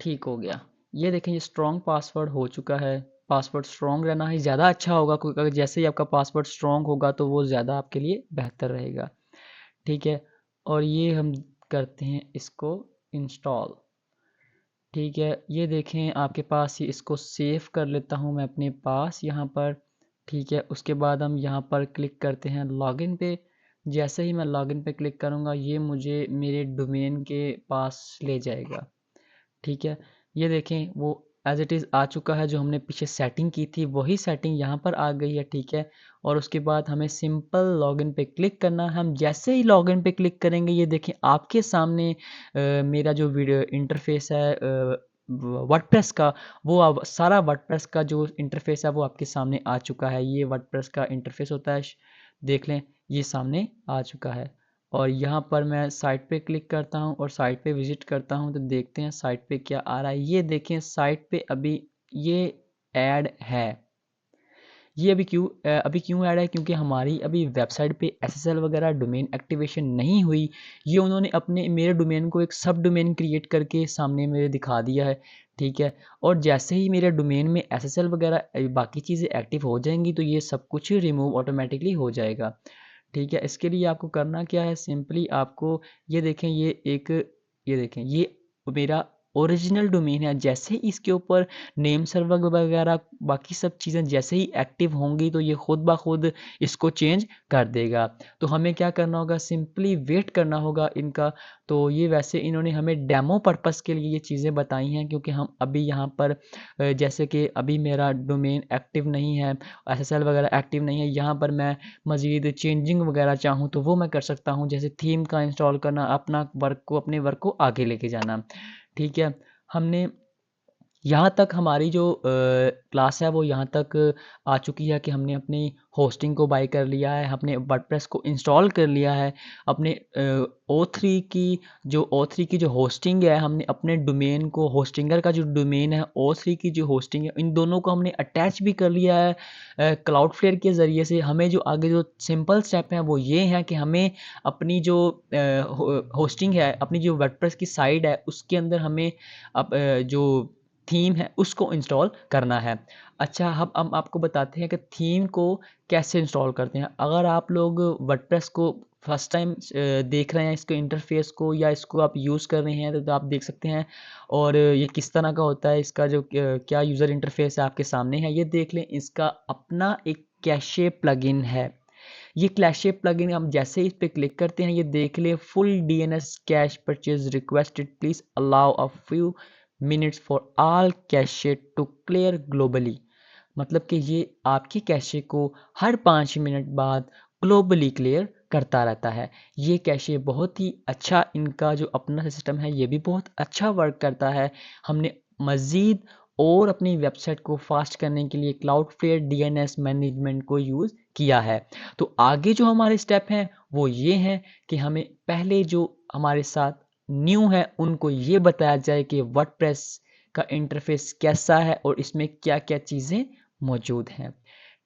ठीक हो गया। ये देखें, ये स्ट्रॉन्ग पासवर्ड हो चुका है। पासवर्ड स्ट्रॉन्ग रहना ही ज़्यादा अच्छा होगा, क्योंकि अगर जैसे ही आपका पासवर्ड स्ट्रॉन्ग होगा तो वो ज़्यादा आपके लिए बेहतर रहेगा। ठीक है, और ये हम करते हैं इसको इंस्टॉल। ठीक है, ये देखें आपके पास, ये इसको सेव कर लेता हूँ मैं अपने पास यहाँ पर। ठीक है, उसके बाद हम यहाँ पर क्लिक करते हैं लॉगिन पे। जैसे ही मैं लॉगिन पे क्लिक करूँगा, ये मुझे मेरे डोमेन के पास ले जाएगा। ठीक है, ये देखें वो एज़ इट इज़ आ चुका है। जो हमने पीछे सेटिंग की थी वही सेटिंग यहाँ पर आ गई है, ठीक है। और उसके बाद हमें सिंपल लॉगिन पे क्लिक करना है। हम जैसे ही लॉगिन पे क्लिक करेंगे, ये देखें आपके सामने मेरा जो वीडियो इंटरफेस है वर्डप्रेस का, वो अब सारा वर्डप्रेस का जो इंटरफेस है वो आपके सामने आ चुका है। ये वर्डप्रेस का इंटरफेस होता है, देख लें ये सामने आ चुका है। और यहाँ पर मैं साइट पे क्लिक करता हूँ और साइट पे विज़िट करता हूँ, तो देखते हैं साइट पे क्या आ रहा है। ये देखें साइट पे अभी ये ऐड है। ये अभी क्यों ऐड है, क्योंकि हमारी अभी वेबसाइट पे एसएसएल वगैरह डोमेन एक्टिवेशन नहीं हुई। ये उन्होंने अपने मेरे डोमेन को एक सब डोमेन क्रिएट करके सामने मेरे दिखा दिया है, ठीक है। और जैसे ही मेरे डोमेन में एसएसएल वगैरह बाकी चीज़ें एक्टिव हो जाएंगी, तो ये सब कुछ रिमूव ऑटोमेटिकली हो जाएगा, ठीक है। इसके लिए आपको करना क्या है, सिंपली आपको ये देखें, ये देखें ये मेरा ओरिजिनल डोमेन है। जैसे ही इसके ऊपर नेम सर्वर वगैरह बाकी सब चीज़ें जैसे ही एक्टिव होंगी, तो ये खुद ब खुद इसको चेंज कर देगा। तो हमें क्या करना होगा, सिंपली वेट करना होगा इनका। तो ये वैसे इन्होंने हमें डेमो पर्पस के लिए ये चीज़ें बताई हैं, क्योंकि हम अभी यहाँ पर जैसे कि अभी मेरा डोमेन एक्टिव नहीं है, एसएसएल वगैरह एक्टिव नहीं है। यहाँ पर मैं मज़ीद चेंजिंग वगैरह चाहूँ तो वो मैं कर सकता हूँ, जैसे थीम का इंस्टॉल करना, अपने वर्क को आगे लेके जाना, ठीक है। हमने यहाँ तक हमारी जो क्लास है वो यहाँ तक आ चुकी है कि हमने अपनी होस्टिंग को बाय कर लिया है, हमने वर्डप्रेस को इंस्टॉल कर लिया है, अपने ओ3 की जो होस्टिंग है, हमने अपने डोमेन को, होस्टिंगर का जो डोमेन है, ओ3 की जो होस्टिंग है, इन दोनों को हमने अटैच भी कर लिया है क्लाउडफ्लेयर के ज़रिए से। हमें जो आगे जो सिंपल स्टेप हैं वो ये हैं कि हमें अपनी जो होस्टिंग है, अपनी जो वर्डप्रेस की साइट है, उसके अंदर हमें जो थीम है उसको इंस्टॉल करना है। अच्छा, हम आपको बताते हैं कि थीम को कैसे इंस्टॉल करते हैं। अगर आप लोग वर्डप्रेस को फर्स्ट टाइम देख रहे हैं, इसके इंटरफेस को, या इसको आप यूज़ कर रहे हैं, तो आप देख सकते हैं। और ये किस तरह का होता है, इसका जो क्या यूज़र इंटरफेस है आपके सामने है, ये देख लें। इसका अपना एक कैशे प्लगइन है। ये कैशे प्लगइन हम जैसे इस पे क्लिक करते हैं, ये देख ले, full DNS cache purge requested, please allow a few minutes for all cache to clear globally. मतलब कि ये आपके कैशे को हर 5 मिनट बाद ग्लोबली क्लियर करता रहता है। ये कैशे बहुत ही अच्छा, इनका जो अपना सिस्टम है ये भी बहुत अच्छा वर्क करता है। हमने मज़ीद और अपनी वेबसाइट को फास्ट करने के लिए क्लाउडफ्लेयर डीएनएस मैनेजमेंट को यूज़ किया है। तो आगे जो हमारे स्टेप हैं वो ये हैं कि हमें पहले जो हमारे साथ न्यू है उनको ये बताया जाए कि वर्डप्रेस का इंटरफेस कैसा है और इसमें क्या-क्या चीज़ें मौजूद हैं।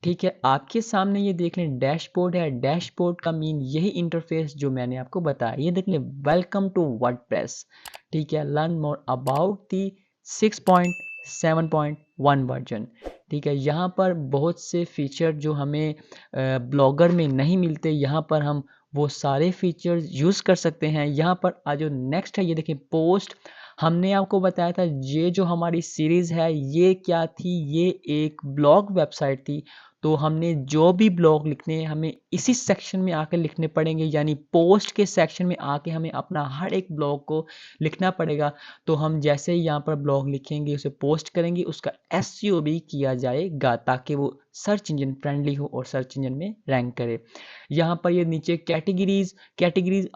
ठीक है, आपके सामने ये देख लें डैशबोर्ड है। डैशबोर्ड का मीन यही इंटरफेस जो मैंने आपको बताया। ये देख लें, वेलकम टू वर्डप्रेस, ठीक है, learn more about the 6.7.1 version. ठीक है, यहाँ पर बहुत से फीचर जो हमें ब्लॉगर में नहीं मिलते, यहाँ पर हम वो सारे फीचर्स यूज़ कर सकते हैं। यहाँ पर जो नेक्स्ट है, ये देखें पोस्ट। हमने आपको बताया था ये जो हमारी सीरीज़ है ये क्या थी, ये एक ब्लॉग वेबसाइट थी। तो हमने जो भी ब्लॉग लिखने हैं हमें इसी सेक्शन में आकर लिखने पड़ेंगे, यानी पोस्ट के सेक्शन में आके हमें अपना हर एक ब्लॉग को लिखना पड़ेगा। तो हम जैसे ही यहाँ पर ब्लॉग लिखेंगे, उसे पोस्ट करेंगे, उसका एसईओ भी किया जाएगा ताकि वो सर्च इंजन फ्रेंडली हो और सर्च इंजन में रैंक करे। यहाँ पर ये नीचे कैटेगरीज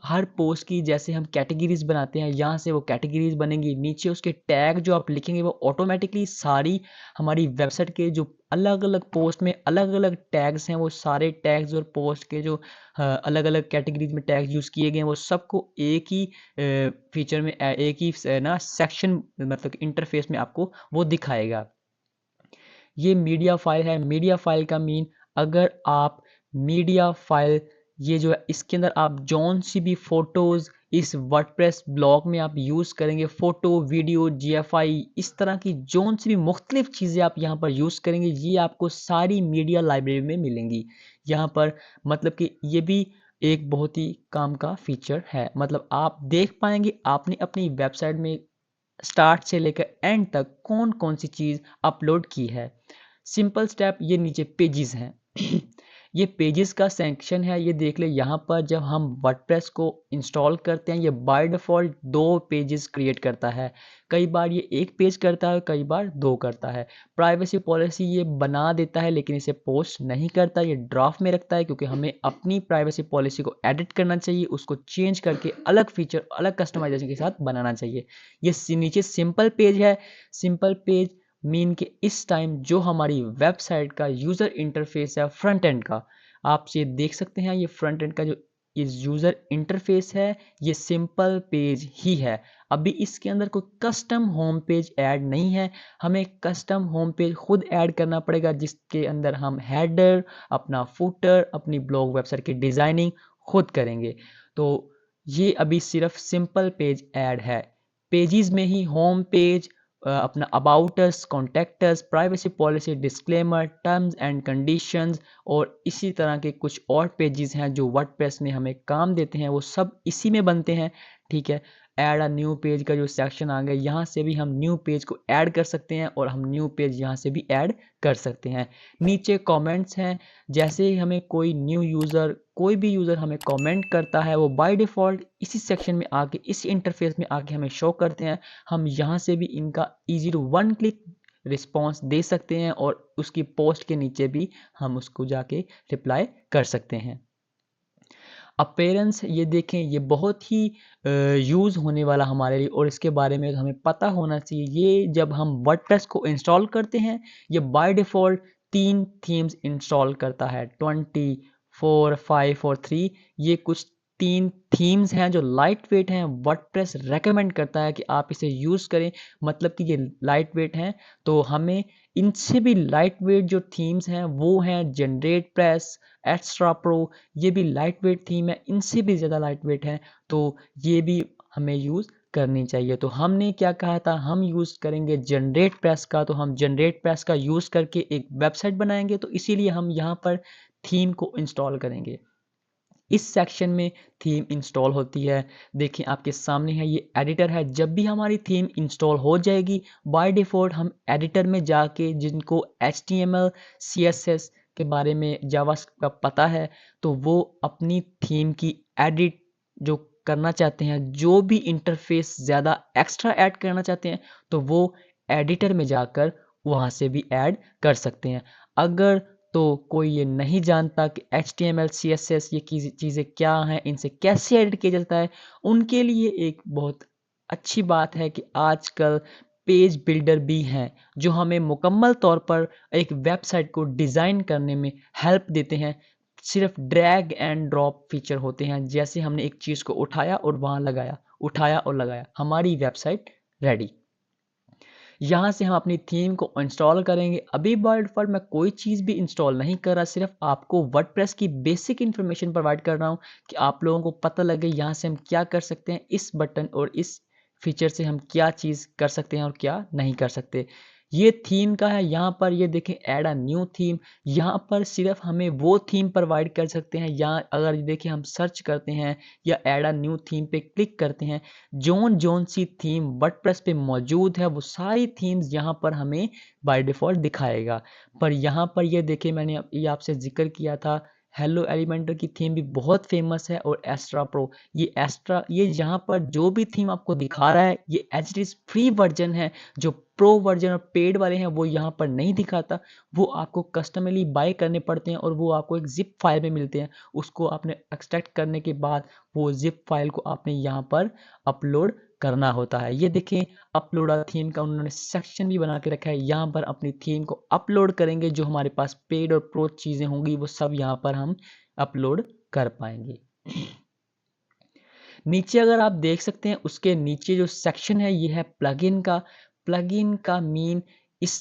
हर पोस्ट की जैसे हम कैटेगरीज बनाते हैं, यहाँ से वो कैटेगरीज बनेंगी। नीचे उसके टैग जो आप लिखेंगे वो ऑटोमेटिकली सारी हमारी वेबसाइट के जो अलग अलग पोस्ट में अलग अलग टैग्स हैं, वो सारे टैग्स और पोस्ट के जो अलग अलग कैटेगरीज में टैग्स यूज़ किए गए हैं, वो सबको एक ही फीचर में एक ही ना सेक्शन, मतलब इंटरफेस में आपको वो दिखाएगा। ये मीडिया फाइल है। मीडिया फाइल का मीन, अगर आप मीडिया फाइल, ये जो है इसके अंदर आप जौन सी भी फोटोज़ इस वर्डप्रेस ब्लॉग में आप यूज़ करेंगे, फ़ोटो, वीडियो, जीएफआई, इस तरह की जौन सी भी मुख्तलिफ चीज़ें आप यहाँ पर यूज़ करेंगे, ये आपको सारी मीडिया लाइब्रेरी में मिलेंगी यहाँ पर। मतलब कि ये भी एक बहुत ही काम का फीचर है। मतलब आप देख पाएंगे आपने अपनी वेबसाइट में स्टार्ट से लेकर एंड तक कौन कौन सी चीज़ अपलोड की है। सिंपल स्टेप, ये नीचे पेजेस हैं ये पेजेस का सेक्शन है, ये देख ले यहाँ पर जब हम वर्डप्रेस को इंस्टॉल करते हैं ये बाय डिफ़ॉल्ट 2 पेजेस क्रिएट करता है। कई बार ये 1 पेज करता है, कई बार 2 करता है। प्राइवेसी पॉलिसी ये बना देता है लेकिन इसे पोस्ट नहीं करता, ये ड्राफ्ट में रखता है क्योंकि हमें अपनी प्राइवेसी पॉलिसी को एडिट करना चाहिए, उसको चेंज करके अलग फीचर, अलग कस्टमाइजेशन के साथ बनाना चाहिए। ये नीचे सिंपल पेज है। सिंपल पेज मीन कि इस टाइम जो हमारी वेबसाइट का यूज़र इंटरफेस है फ्रंट एंड का, आप ये देख सकते हैं ये फ्रंट एंड का जो इस यूज़र इंटरफेस है ये सिंपल पेज ही है। अभी इसके अंदर कोई कस्टम होम पेज ऐड नहीं है, हमें कस्टम होम पेज खुद ऐड करना पड़ेगा जिसके अंदर हम हेडर, अपना फुटर, अपनी ब्लॉग वेबसाइट की डिज़ाइनिंग खुद करेंगे। तो ये अभी सिर्फ सिंपल पेज ऐड है। पेजेस में ही होम पेज, अपना about us, contact us, privacy policy, disclaimer, terms and conditions और इसी तरह के कुछ और पेजेस हैं जो वर्डप्रेस में हमें काम देते हैं, वो सब इसी में बनते हैं। ठीक है, ऐड अ न्यू पेज का जो सेक्शन आ गया, यहाँ से भी हम न्यू पेज को ऐड कर सकते हैं और हम न्यू पेज यहाँ से भी ऐड कर सकते हैं। नीचे कमेंट्स हैं, जैसे ही हमें कोई न्यू यूज़र, कोई भी यूज़र हमें कमेंट करता है वो बाय डिफ़ॉल्ट इसी सेक्शन में आके, इस इंटरफेस में आके हमें शो करते हैं। हम यहाँ से भी इनका easy to one click response दे सकते हैं और उसकी पोस्ट के नीचे भी हम उसको जाके रिप्लाई कर सकते हैं। अपीयरेंस ये देखें, ये बहुत ही यूज़ होने वाला हमारे लिए और इसके बारे में हमें पता होना चाहिए। ये जब हम वर्डप्रेस को इंस्टॉल करते हैं ये बाय डिफ़ॉल्ट 3 थीम्स इंस्टॉल करता है, 24, 5 और 3। ये कुछ 3 थीम्स हैं जो लाइट वेट हैं। वर्डप्रेस रेकमेंड करता है कि आप इसे यूज़ करें, मतलब कि ये लाइट वेट हैं। तो हमें इनसे भी लाइट वेट जो थीम्स हैं वो हैं जनरेट प्रेस, एक्स्ट्रा प्रो, ये भी लाइट वेट थीम है, इनसे भी ज़्यादा लाइट वेट है, तो ये भी हमें यूज़ करनी चाहिए। तो हमने क्या कहा था, हम यूज़ करेंगे जनरेट प्रेस का, तो हम जनरेट प्रेस का यूज़ करके एक वेबसाइट बनाएंगे, तो इसीलिए हम यहाँ पर थीम को इंस्टॉल करेंगे। इस सेक्शन में थीम इंस्टॉल होती है। देखिए आपके सामने है, ये एडिटर है। जब भी हमारी थीम इंस्टॉल हो जाएगी बाय डिफ़ॉल्ट हम एडिटर में जाके, जिनको HTML CSS के बारे में जावास्क्रिप्ट का पता है, तो वो अपनी थीम की एडिट जो करना चाहते हैं, जो भी इंटरफेस ज़्यादा एक्स्ट्रा ऐड करना चाहते हैं, तो वो एडिटर में जाकर वहाँ से भी ऐड कर सकते हैं। अगर तो कोई ये नहीं जानता कि HTML CSS ये चीज़ें क्या हैं, इनसे कैसे एडिट किया जाता है, उनके लिए एक बहुत अच्छी बात है कि आजकल पेज बिल्डर भी हैं जो हमें मुकम्मल तौर पर एक वेबसाइट को डिज़ाइन करने में हेल्प देते हैं। सिर्फ ड्रैग एंड ड्रॉप फीचर होते हैं, जैसे हमने एक चीज़ को उठाया और वहाँ लगाया, उठाया और लगाया, हमारी वेबसाइट रेडी। यहाँ से हम अपनी थीम को इंस्टॉल करेंगे। अभी बाय डिफ़ॉल्ट मैं कोई चीज़ भी इंस्टॉल नहीं कर रहा, सिर्फ आपको वर्डप्रेस की बेसिक इन्फॉर्मेशन प्रोवाइड कर रहा हूँ कि आप लोगों को पता लगे यहाँ से हम क्या कर सकते हैं, इस बटन और इस फीचर से हम क्या चीज़ कर सकते हैं और क्या नहीं कर सकते। ये थीम का है, यहाँ पर ये देखें ऐड अ न्यू थीम, यहाँ पर सिर्फ हमें वो थीम प्रोवाइड कर सकते हैं। यहाँ अगर ये देखें हम सर्च करते हैं या ऐड अ न्यू थीम पे क्लिक करते हैं, जोन सी थीम वर्डप्रेस पे मौजूद है वो सारी थीम्स यहाँ पर हमें बाय डिफ़ॉल्ट दिखाएगा। पर यहाँ पर ये देखिए, मैंने ये आपसे ज़िक्र किया था, हेलो एलिमेंटर की थीम भी बहुत फेमस है और एस्ट्रा प्रो, ये यहाँ पर जो भी थीम आपको दिखा रहा है ये as it is free version है। जो प्रो वर्जन और पेड वाले हैं वो यहाँ पर नहीं दिखाता, वो आपको कस्टमरली बाय करने पड़ते हैं और वो आपको एक ज़िप फाइल में मिलते हैं। उसको आपने एक्सट्रैक्ट करने के बाद वो ज़िप फाइल को आपने यहाँ पर अपलोड करना होता है। ये देखें अपलोड अ थीम का उन्होंने सेक्शन भी बना के रखा है, यहाँ पर अपनी थीम को अपलोड करेंगे, जो हमारे पास पेड और प्रो चीज़ें होंगी वो सब यहाँ पर हम अपलोड कर पाएंगे। नीचे अगर आप देख सकते हैं उसके नीचे जो सेक्शन है ये है प्लगइन का। प्लगइन का मीन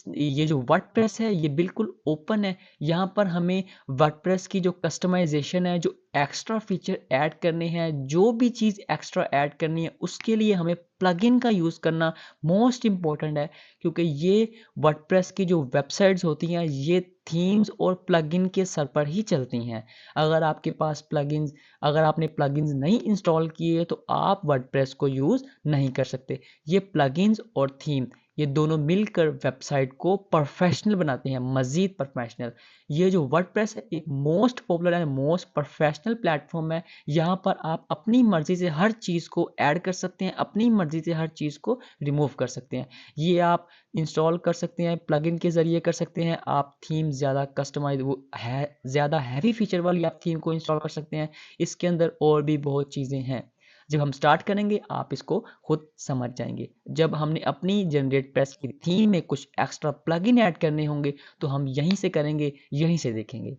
ये जो वर्डप्रेस है ये बिल्कुल ओपन है। यहाँ पर हमें वर्डप्रेस की जो कस्टमाइजेशन है, जो एक्स्ट्रा फीचर ऐड करने हैं, जो भी चीज़ एक्स्ट्रा ऐड करनी है उसके लिए हमें प्लगइन का यूज़ करना मोस्ट इम्पॉर्टेंट है, क्योंकि ये वर्डप्रेस की जो वेबसाइट्स होती हैं ये थीम्स और प्लगइन के सर पर ही चलती हैं। अगर आपके पास प्लगइन्स अगर आपने प्लगइन्स नहीं इंस्टॉल किए तो आप वर्डप्रेस को यूज़ नहीं कर सकते। ये प्लगइन्स और थीम ये दोनों मिलकर वेबसाइट को प्रोफेशनल बनाते हैं, मज़ीद प्रोफेशनल। ये जो वर्डप्रेस है एक most popular and most professional platform है। यहाँ पर आप अपनी मर्ज़ी से हर चीज़ को ऐड कर सकते हैं, अपनी मर्ज़ी से हर चीज़ को रिमूव कर सकते हैं। ये आप इंस्टॉल कर सकते हैं, प्लगइन के ज़रिए कर सकते हैं। आप थीम ज़्यादा कस्टमाइज़ वो है ज़्यादा हैवी फीचर वाली आप थीम को इंस्टॉल कर सकते हैं। इसके अंदर और भी बहुत चीज़ें हैं। जब हम स्टार्ट करेंगे आप इसको खुद समझ जाएंगे। जब हमने अपनी जनरेट प्रेस की थीम में कुछ एक्स्ट्रा प्लगइन ऐड करने होंगे तो हम यहीं से करेंगे, यहीं से देखेंगे।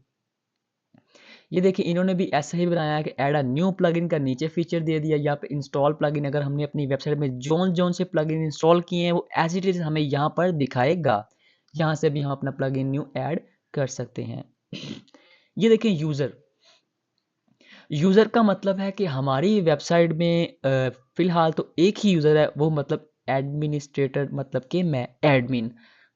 ये देखिए इन्होंने भी ऐसा ही बनाया है कि ऐड अ न्यू प्लगइन का नीचे फीचर दे दिया। यहाँ पे इंस्टॉल प्लगइन अगर हमने अपनी वेबसाइट में जोन से प्लगइन इंस्टॉल किए हैं वो एज इट इज हमें यहाँ पर दिखाएगा। यहाँ से भी हम अपना प्लगइन न्यू ऐड कर सकते हैं। ये देखें यूज़र यूज़र का मतलब है कि हमारी वेबसाइट में फ़िलहाल तो एक ही यूज़र है, वो मतलब एडमिनिस्ट्रेटर, मतलब कि मैं एडमिन।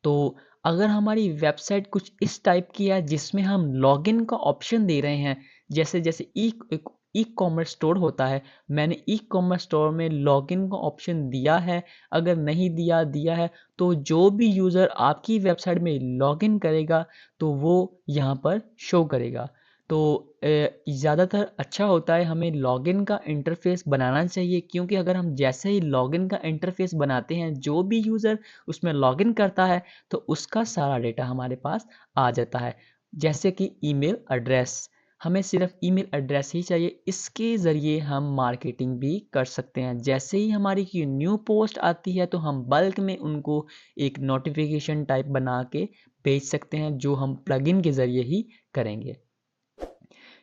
तो अगर हमारी वेबसाइट कुछ इस टाइप की है जिसमें हम लॉगिन का ऑप्शन दे रहे हैं, जैसे जैसे ई कॉमर्स स्टोर होता है, मैंने ई कॉमर्स स्टोर में लॉगिन का ऑप्शन दिया है। अगर नहीं दिया है तो जो भी यूज़र आपकी वेबसाइट में लॉगिन करेगा तो वो यहाँ पर शो करेगा। तो ज़्यादातर अच्छा होता है हमें लॉगिन का इंटरफ़ेस बनाना चाहिए, क्योंकि अगर हम जैसे ही लॉगिन का इंटरफ़ेस बनाते हैं, जो भी यूज़र उसमें लॉगिन करता है तो उसका सारा डेटा हमारे पास आ जाता है। जैसे कि ईमेल एड्रेस, हमें सिर्फ़ ईमेल एड्रेस ही चाहिए, इसके ज़रिए हम मार्केटिंग भी कर सकते हैं। जैसे ही हमारी कोई न्यू पोस्ट आती है तो हम बल्क में उनको एक नोटिफ़िकेशन टाइप बना के भेज सकते हैं, जो हम प्लगइन के ज़रिए ही करेंगे।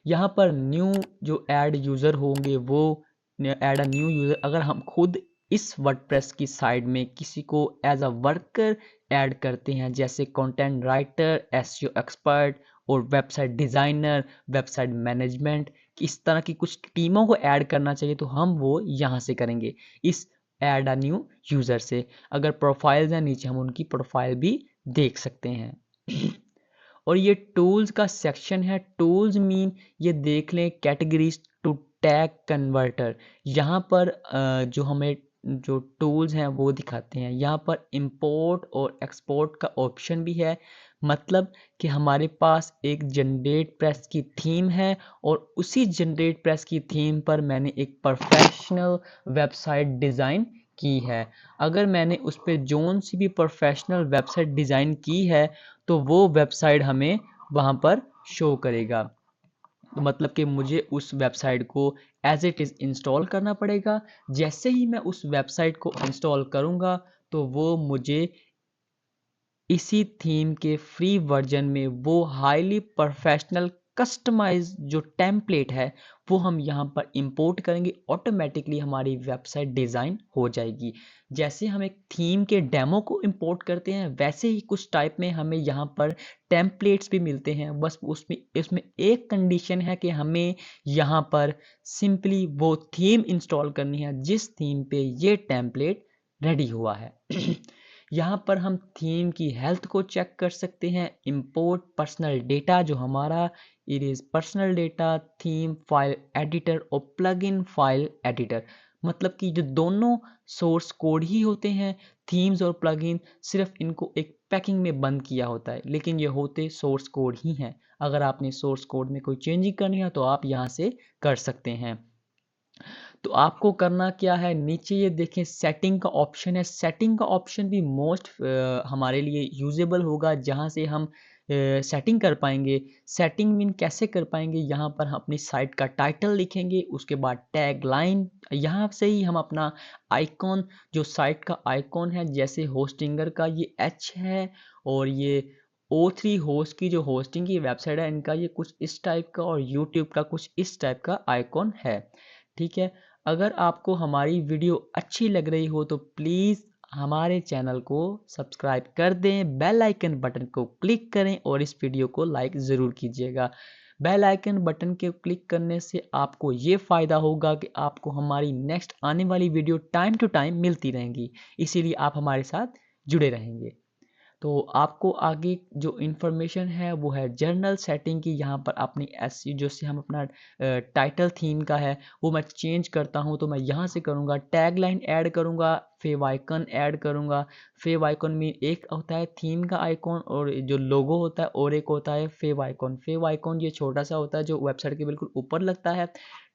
यहाँ पर न्यू जो ऐड यूज़र होंगे वो ऐड अ न्यू यूज़र, अगर हम खुद इस वर्डप्रेस की साइड में किसी को एज अ वर्कर ऐड करते हैं, जैसे कंटेंट राइटर, एसईओ एक्सपर्ट और वेबसाइट डिज़ाइनर, वेबसाइट मैनेजमेंट, इस तरह की कुछ टीमों को ऐड करना चाहिए तो हम वो यहाँ से करेंगे, इस ऐड अ न्यू यूज़र से। अगर प्रोफाइल्स हैं नीचे हम उनकी प्रोफाइल भी देख सकते हैं। और ये टूल्स का सेक्शन है। टूल्स मीन ये देख लें कैटेगरीज टू टैग कन्वर्टर। यहाँ पर जो हमें जो टूल्स हैं वो दिखाते हैं। यहाँ पर इंपोर्ट और एक्सपोर्ट का ऑप्शन भी है। मतलब कि हमारे पास एक जनरेट प्रेस की थीम है और उसी जनरेट प्रेस की थीम पर मैंने एक प्रोफेशनल वेबसाइट डिज़ाइन की है। अगर मैंने उस पर जोन सी भी प्रोफेशनल वेबसाइट डिज़ाइन की है तो वो वेबसाइट हमें वहाँ पर शो करेगा। तो मतलब कि मुझे उस वेबसाइट को एज इट इज़ इंस्टॉल करना पड़ेगा। जैसे ही मैं उस वेबसाइट को इंस्टॉल करूँगा तो वो मुझे इसी थीम के फ्री वर्जन में वो हाईली प्रोफेशनल कस्टमाइज जो टेम्पलेट है वो हम यहाँ पर इंपोर्ट करेंगे, ऑटोमेटिकली हमारी वेबसाइट डिज़ाइन हो जाएगी। जैसे हम एक थीम के डेमो को इंपोर्ट करते हैं वैसे ही कुछ टाइप में हमें यहाँ पर टेम्पलेट्स भी मिलते हैं। बस उसमें इसमें एक कंडीशन है कि हमें यहाँ पर सिंपली वो थीम इंस्टॉल करनी है जिस थीम पे ये टेम्पलेट रेडी हुआ है। यहाँ पर हम थीम की हेल्थ को चेक कर सकते हैं। इंपोर्ट पर्सनल डेटा, जो हमारा it is personal data, theme file editor और प्लगइन फाइल एडिटर। मतलब कि जो दोनों सोर्स कोड ही होते हैं, थीम्स और प्लगइन, सिर्फ इनको एक पैकिंग में बंद किया होता है, लेकिन ये होते सोर्स कोड ही हैं। अगर आपने सोर्स कोड में कोई चेंजिंग करनी है तो आप यहाँ से कर सकते हैं। तो आपको करना क्या है, नीचे ये देखें सेटिंग का ऑप्शन है। सेटिंग का ऑप्शन भी मोस्ट हमारे लिए यूजेबल होगा, जहाँ से हम सेटिंग कर पाएंगे। सेटिंग मीन कैसे कर पाएंगे, यहाँ पर हम अपनी साइट का टाइटल लिखेंगे, उसके बाद टैग लाइन, यहाँ से ही हम अपना आइकॉन, जो साइट का आइकॉन है, जैसे होस्टिंगर का ये एच है और ये O3 होस्ट की जो होस्टिंग की वेबसाइट है इनका ये कुछ इस टाइप का, और यूट्यूब का कुछ इस टाइप का आइकॉन है। ठीक है। अगर आपको हमारी वीडियो अच्छी लग रही हो तो प्लीज़ हमारे चैनल को सब्सक्राइब कर दें, बेल आइकन बटन को क्लिक करें और इस वीडियो को लाइक ज़रूर कीजिएगा। बेल आइकन बटन के क्लिक करने से आपको ये फ़ायदा होगा कि आपको हमारी नेक्स्ट आने वाली वीडियो टाइम टू टाइम मिलती रहेंगी, इसीलिए आप हमारे साथ जुड़े रहेंगे। तो आपको आगे जो इन्फॉर्मेशन है वो है जर्नल सेटिंग की। यहाँ पर अपनी एस जो से हम अपना टाइटल थीम का है वो मैं चेंज करता हूँ, तो मैं यहाँ से करूँगा टैगलाइन ऐड करूँगा, फेव आइकन ऐड करूँगा। फेव आइकन में एक होता है थीम का आइकॉन और जो लोगो होता है, और एक होता है फेव आइकॉन। फेव आइकॉन ये छोटा सा होता है जो वेबसाइट के बिल्कुल ऊपर लगता है,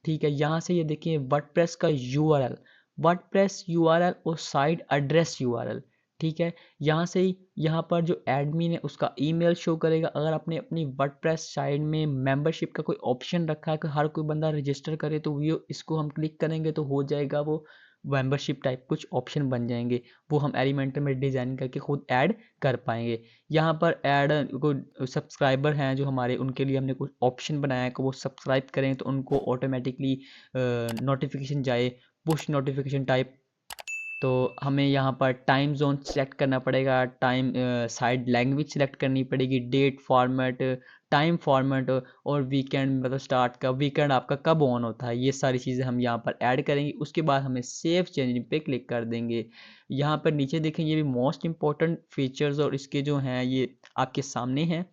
ठीक है। यहाँ से ये देखिए वर्डप्रेस का यूआरएल, वर्डप्रेस यूआरएल और साइट एड्रेस यूआरएल, ठीक है। यहाँ से ही यहाँ पर जो एडमिन है उसका ईमेल शो करेगा। अगर आपने अपनी वर्डप्रेस साइट में मेंबरशिप का कोई ऑप्शन रखा है कि हर कोई बंदा रजिस्टर करे, तो वो इसको हम क्लिक करेंगे तो हो जाएगा, वो मेंबरशिप टाइप कुछ ऑप्शन बन जाएंगे, वो हम एलिमेंटर में डिज़ाइन करके खुद ऐड कर पाएंगे। यहाँ पर ऐड को सब्सक्राइबर हैं जो हमारे, उनके लिए हमने कुछ ऑप्शन बनाया है कि वो सब्सक्राइब करें तो उनको ऑटोमेटिकली नोटिफिकेशन जाए, पुश नोटिफिकेशन टाइप। तो हमें यहाँ पर टाइम जोन सेलेक्ट करना पड़ेगा, टाइम साइड लैंग्वेज सेलेक्ट करनी पड़ेगी, डेट फॉर्मेट, टाइम फॉर्मेट, और वीकेंड मतलब स्टार्ट का वीकेंड आपका कब ऑन होता है, ये सारी चीज़ें हम यहाँ पर ऐड करेंगे। उसके बाद हमें सेव चेंजिंग पे क्लिक कर देंगे। यहाँ पर नीचे देखें, ये भी मोस्ट इंपॉर्टेंट फीचर्स और इसके जो हैं ये आपके सामने हैं।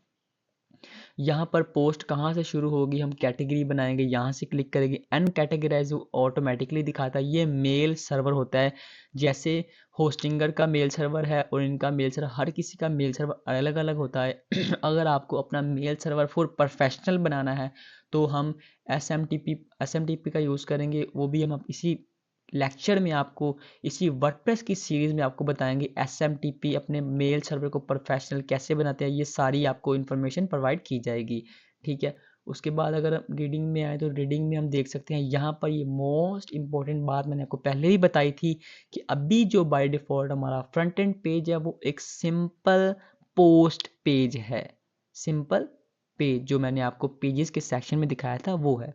यहाँ पर पोस्ट कहाँ से शुरू होगी, हम कैटेगरी बनाएंगे, यहाँ से क्लिक करेंगे अनकैटेगराइज, ऑटोमेटिकली दिखाता है। ये मेल सर्वर होता है, जैसे होस्टिंगर का मेल सर्वर है और इनका मेल सर्वर, हर किसी का मेल सर्वर अलग अलग होता है। अगर आपको अपना मेल सर्वर फुल प्रोफेशनल बनाना है तो हम एस एम टी पी का यूज़ करेंगे। वो भी हम इसी लेक्चर में आपको, इसी वर्डप्रेस की सीरीज़ में आपको बताएंगे एसएमटीपी अपने मेल सर्वर को प्रोफेशनल कैसे बनाते हैं, ये सारी आपको इन्फॉर्मेशन प्रोवाइड की जाएगी, ठीक है। उसके बाद अगर हम रीडिंग में आए तो रीडिंग में हम देख सकते हैं यहाँ पर ये मोस्ट इंपॉर्टेंट बात मैंने आपको पहले ही बताई थी कि अभी जो बाय डिफ़ॉल्ट हमारा फ्रंट एंड पेज है वो एक सिंपल पोस्ट पेज है। सिंपल पेज जो मैंने आपको पेजेस के सेक्शन में दिखाया था वो है।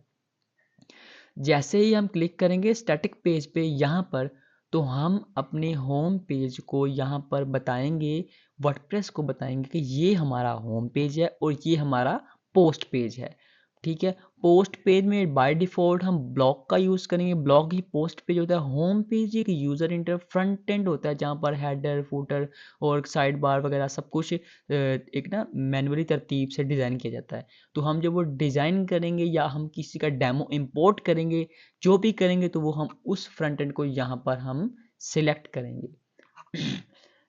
जैसे ही हम क्लिक करेंगे स्टैटिक पेज पे यहाँ पर, तो हम अपने होम पेज को यहाँ पर बताएंगे, वर्डप्रेस को बताएंगे कि ये हमारा होम पेज है और ये हमारा पोस्ट पेज है, ठीक है। पोस्ट पेज में बाय डिफ़ॉल्ट हम ब्लॉग का यूज़ करेंगे, ब्लॉग ही पोस्ट पेज होता है। होम पेज एक यूज़र इंटर फ्रंट एंड होता है जहाँ पर हेडर फूटर और साइड बार वगैरह सब कुछ एक ना मैन्युअली तरतीब से डिज़ाइन किया जाता है। तो हम जब वो डिज़ाइन करेंगे या हम किसी का डेमो इंपोर्ट करेंगे, जो भी करेंगे तो वो हम उस फ्रंट एंड को यहाँ पर हम सिलेक्ट करेंगे।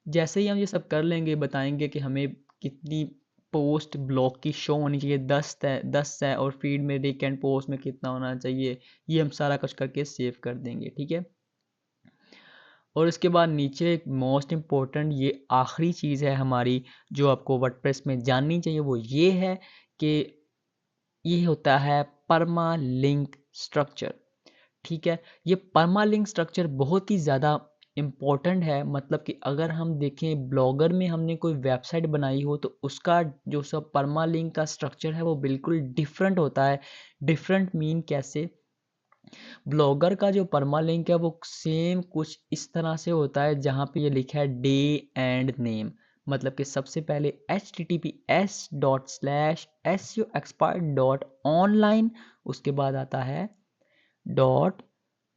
जैसे ही हम ये सब कर लेंगे, बताएंगे कि हमें कितनी पोस्ट ब्लॉग की शो होनी चाहिए, 10 है और फीड में वीकेंड पोस्ट में कितना होना चाहिए, ये हम सारा कुछ करके सेव कर देंगे, ठीक है। और इसके बाद नीचे एक मोस्ट इम्पोर्टेंट ये आखिरी चीज़ है हमारी जो आपको वर्डप्रेस में जाननी चाहिए, वो ये है कि ये होता है परमा लिंक स्ट्रक्चर, ठीक है। ये परमा लिंक स्ट्रक्चर बहुत ही ज़्यादा इम्पोर्टेंट है। मतलब कि अगर हम देखें ब्लॉगर में हमने कोई वेबसाइट बनाई हो तो उसका जो सब परमा लिंक का स्ट्रक्चर है वो बिल्कुल डिफरेंट होता है। डिफरेंट मीन कैसे, ब्लॉगर का जो परमा लिंक है वो सेम कुछ इस तरह से होता है जहाँ पे ये लिखा है डे एंड नेम। मतलब कि सबसे पहले https://suexpert.online, उसके बाद आता है डॉट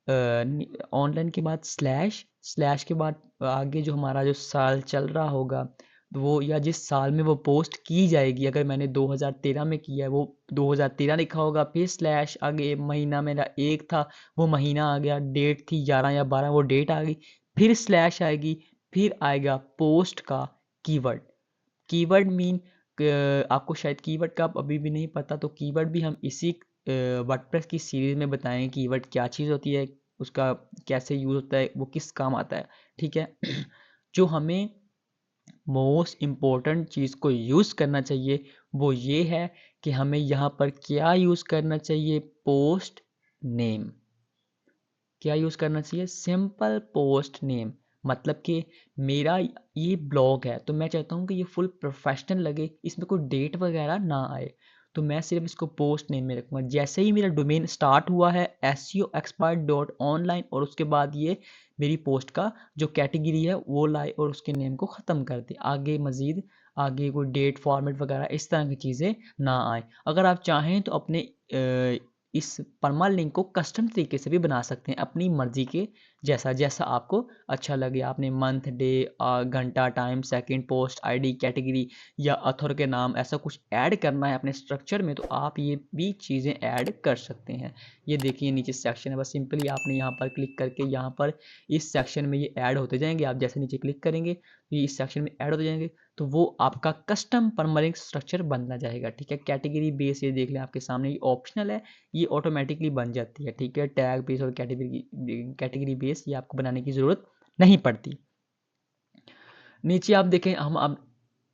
ऑनलाइन के बाद स्लैश, स्लैश के बाद आगे जो हमारा जो साल चल रहा होगा तो वो, या जिस साल में वो पोस्ट की जाएगी, अगर मैंने 2013 में किया है वो 2013 लिखा होगा, फिर स्लैश आगे महीना मेरा एक था वो महीना आ गया, डेट थी 11 या 12 वो डेट आ गई, फिर स्लैश आएगी, फिर आएगा पोस्ट का कीवर्ड। कीवर्ड मीन आपको शायद कीवर्ड का अभी भी नहीं पता, तो कीवर्ड भी हम इसी वर्डप्रेस की सीरीज में बताएंगे कीवर्ड क्या चीज़ होती है, उसका कैसे यूज़ होता है, वो किस काम आता है, ठीक है। जो हमें मोस्ट इम्पोर्टेंट चीज़ को यूज़ करना चाहिए वो ये है कि हमें यहाँ पर क्या यूज़ करना चाहिए, पोस्ट नेम। क्या यूज़ करना चाहिए, सिंपल पोस्ट नेम। मतलब कि मेरा ये ब्लॉग है तो मैं चाहता हूँ कि ये फुल प्रोफेशनल लगे, इसमें कोई डेट वगैरह ना आए, तो मैं सिर्फ इसको पोस्ट नेम में रखूँगा। जैसे ही मेरा डोमेन स्टार्ट हुआ है SEOexpert.online और उसके बाद ये मेरी पोस्ट का जो कैटेगरी है वो लाए और उसके नेम को ख़त्म कर दे, आगे मज़ीद आगे कोई डेट फॉर्मेट वगैरह इस तरह की चीज़ें ना आए। अगर आप चाहें तो अपने इस परमा लिंक को कस्टम तरीके से भी बना सकते हैं अपनी मर्ज़ी के जैसा जैसा आपको अच्छा लगे। आपने मंथ, डे, घंटा, time, second, post, ID, category या ऑथर के नाम ऐसा कुछ ऐड करना है अपने स्ट्रक्चर में, तो आप ये भी चीज़ें ऐड कर सकते हैं। ये देखिए नीचे सेक्शन है, बस सिंपली आपने यहाँ पर क्लिक करके यहाँ पर इस सेक्शन में ये ऐड होते जाएंगे। आप जैसे नीचे क्लिक करेंगे तो ये इस सेक्शन में ऐड होते जाएंगे, तो वो आपका कस्टम परमानेंट स्ट्रक्चर बनना जाएगा। ठीक है, कैटेगरी बेस ये देख लें आपके सामने, ये ऑप्शनल है, ये ऑटोमेटिकली बन जाती है। ठीक है, टैग बेस और कैटेगरी बेस ये आपको बनाने की ज़रूरत नहीं पड़ती। नीचे आप देखें, हम अब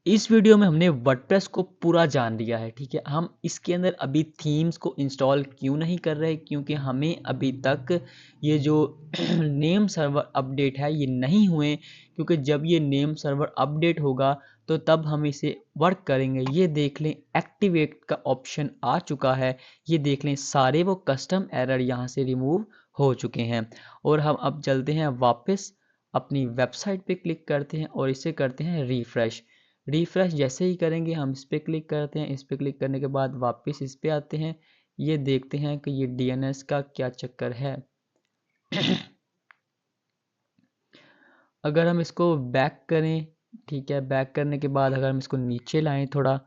इस वीडियो में हमने वर्डप्रेस को पूरा जान लिया है। ठीक है, हम इसके अंदर अभी थीम्स को इंस्टॉल क्यों नहीं कर रहे, क्योंकि हमें अभी तक ये जो नेम सर्वर अपडेट है ये नहीं हुए, क्योंकि जब ये नेम सर्वर अपडेट होगा तो तब हम इसे वर्क करेंगे। ये देख लें एक्टिवेट का ऑप्शन आ चुका है, ये देख लें सारे वो कस्टम एरर यहाँ से रिमूव हो चुके हैं। और हम अब चलते हैं वापस अपनी वेबसाइट पे क्लिक करते हैं और इसे करते हैं रिफ़्रेश। रिफ़्रेश जैसे ही करेंगे हम इस पर क्लिक करते हैं, इस पर क्लिक करने के बाद वापस इस पे आते हैं, ये देखते हैं कि ये डीएनएस का क्या चक्कर है। अगर हम इसको बैक करें, ठीक है, बैक करने के बाद अगर हम इसको नीचे लाएं थोड़ा,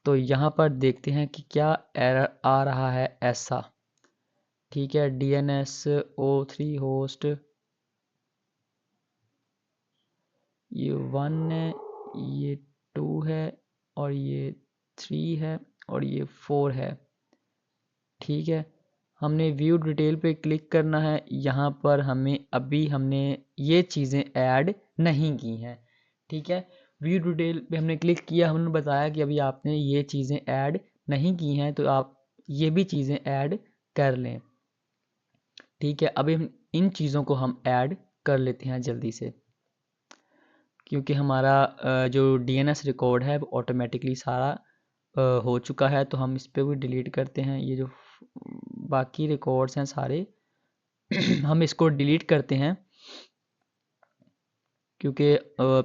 तो यहाँ पर देखते हैं कि क्या एरर आ रहा है ऐसा। ठीक है, DNSO3 होस्ट ये 1 है, ये 2 है और ये 3 है और ये 4 है। ठीक है, हमने व्यू डिटेल पे क्लिक करना है। यहाँ पर हमने ये चीज़ें ऐड नहीं की हैं। ठीक है, व्यू डिटेल पे हमने क्लिक किया, हमने बताया कि अभी आपने ये चीज़ें ऐड नहीं की हैं, तो आप ये भी चीज़ें ऐड कर लें। ठीक है, अभी हम इन चीज़ों को हम ऐड कर लेते हैं जल्दी से, क्योंकि हमारा जो डीएनएस रिकॉर्ड है वो ऑटोमेटिकली सारा हो चुका है। तो हम इस पे भी डिलीट करते हैं, ये जो बाकी रिकॉर्ड्स हैं सारे हम इसको डिलीट करते हैं, क्योंकि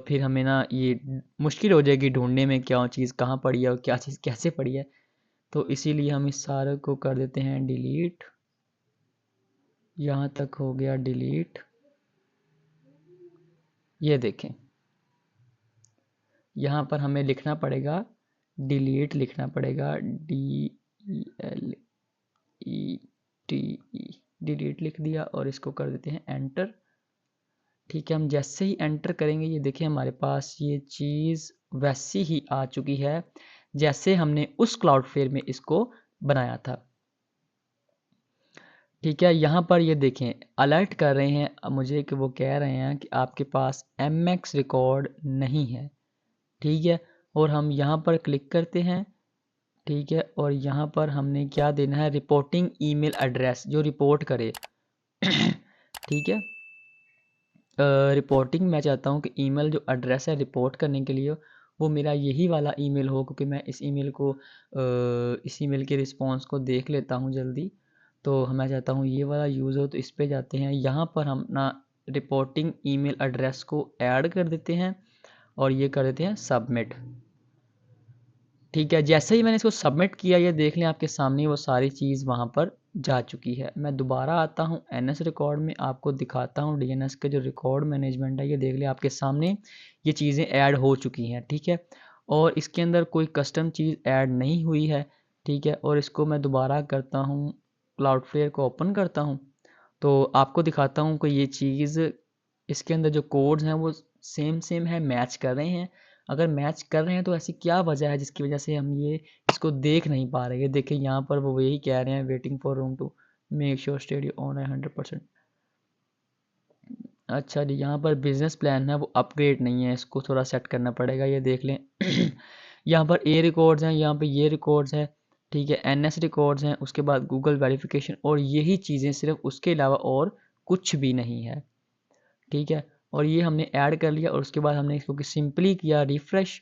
फिर हमें ना ये मुश्किल हो जाएगी ढूंढने में क्या चीज़ कहाँ पड़ी है और क्या चीज़ कैसे पड़ी है। तो इसीलिए हम इस सारे को कर देते हैं डिलीट। यहाँ तक हो गया डिलीट। ये देखें, यहाँ पर हमें लिखना पड़ेगा डिलीट, लिखना पड़ेगा DELETE, डिलीट लिख दिया और इसको कर देते हैं एंटर। ठीक है, हम जैसे ही एंटर करेंगे ये देखिए हमारे पास ये चीज़ वैसी ही आ चुकी है जैसे हमने उस क्लाउडफ्लेयर में इसको बनाया था। ठीक है, यहाँ पर ये देखें अलर्ट कर रहे हैं मुझे कि वो कह रहे हैं कि आपके पास MX रिकॉर्ड नहीं है। ठीक है, और हम यहाँ पर क्लिक करते हैं। ठीक है, और यहाँ पर हमने क्या देना है, रिपोर्टिंग ईमेल एड्रेस जो रिपोर्ट करे। ठीक है, रिपोर्टिंग मैं चाहता हूँ कि ईमेल जो एड्रेस है रिपोर्ट करने के लिए वो मेरा यही वाला ईमेल हो, क्योंकि मैं इस ईमेल के रिस्पांस को देख लेता हूँ जल्दी। तो मैं चाहता हूँ ये वाला यूज़ हो, तो इस पे जाते हैं, यहाँ पर हम ना रिपोर्टिंग ईमेल एड्रेस को ऐड कर देते हैं और ये कर देते हैं सबमिट। ठीक है, जैसे ही मैंने इसको सबमिट किया ये देख लें आपके सामने वो सारी चीज़ वहाँ पर जा चुकी है। मैं दोबारा आता हूँ NS रिकॉर्ड में, आपको दिखाता हूँ DNS के जो रिकॉर्ड मैनेजमेंट है, ये देख लें आपके सामने ये चीज़ें ऐड हो चुकी हैं। ठीक है, और इसके अंदर कोई कस्टम चीज़ ऐड नहीं हुई है। ठीक है, और इसको मैं दोबारा करता हूँ, क्लाउडफ्लेयर को ओपन करता हूँ, तो आपको दिखाता हूँ कि ये चीज़ इसके अंदर जो कोड्स हैं वो सेम है, मैच कर रहे हैं। अगर मैच कर रहे हैं तो ऐसी क्या वजह है जिसकी वजह से हम ये इसको देख नहीं पा रहे हैं। देखिए यहाँ पर वो यही कह रहे हैं, waiting for room to make sure studio on है 100%। अच्छा जी, यहाँ पर बिजनेस प्लान है वो अपग्रेड नहीं है, इसको थोड़ा सेट करना पड़ेगा। ये देख लें यहाँ पर ए रिकॉर्ड्स हैं, यहाँ पे ये रिकॉर्ड्स हैं। ठीक है, NS रिकॉर्ड्स हैं, उसके बाद गूगल वेरिफिकेशन, और यही चीज़ें सिर्फ, उसके अलावा और कुछ भी नहीं है। ठीक है, और ये हमने ऐड कर लिया और उसके बाद हमने इसको सिंपली किया रिफ़्रेश।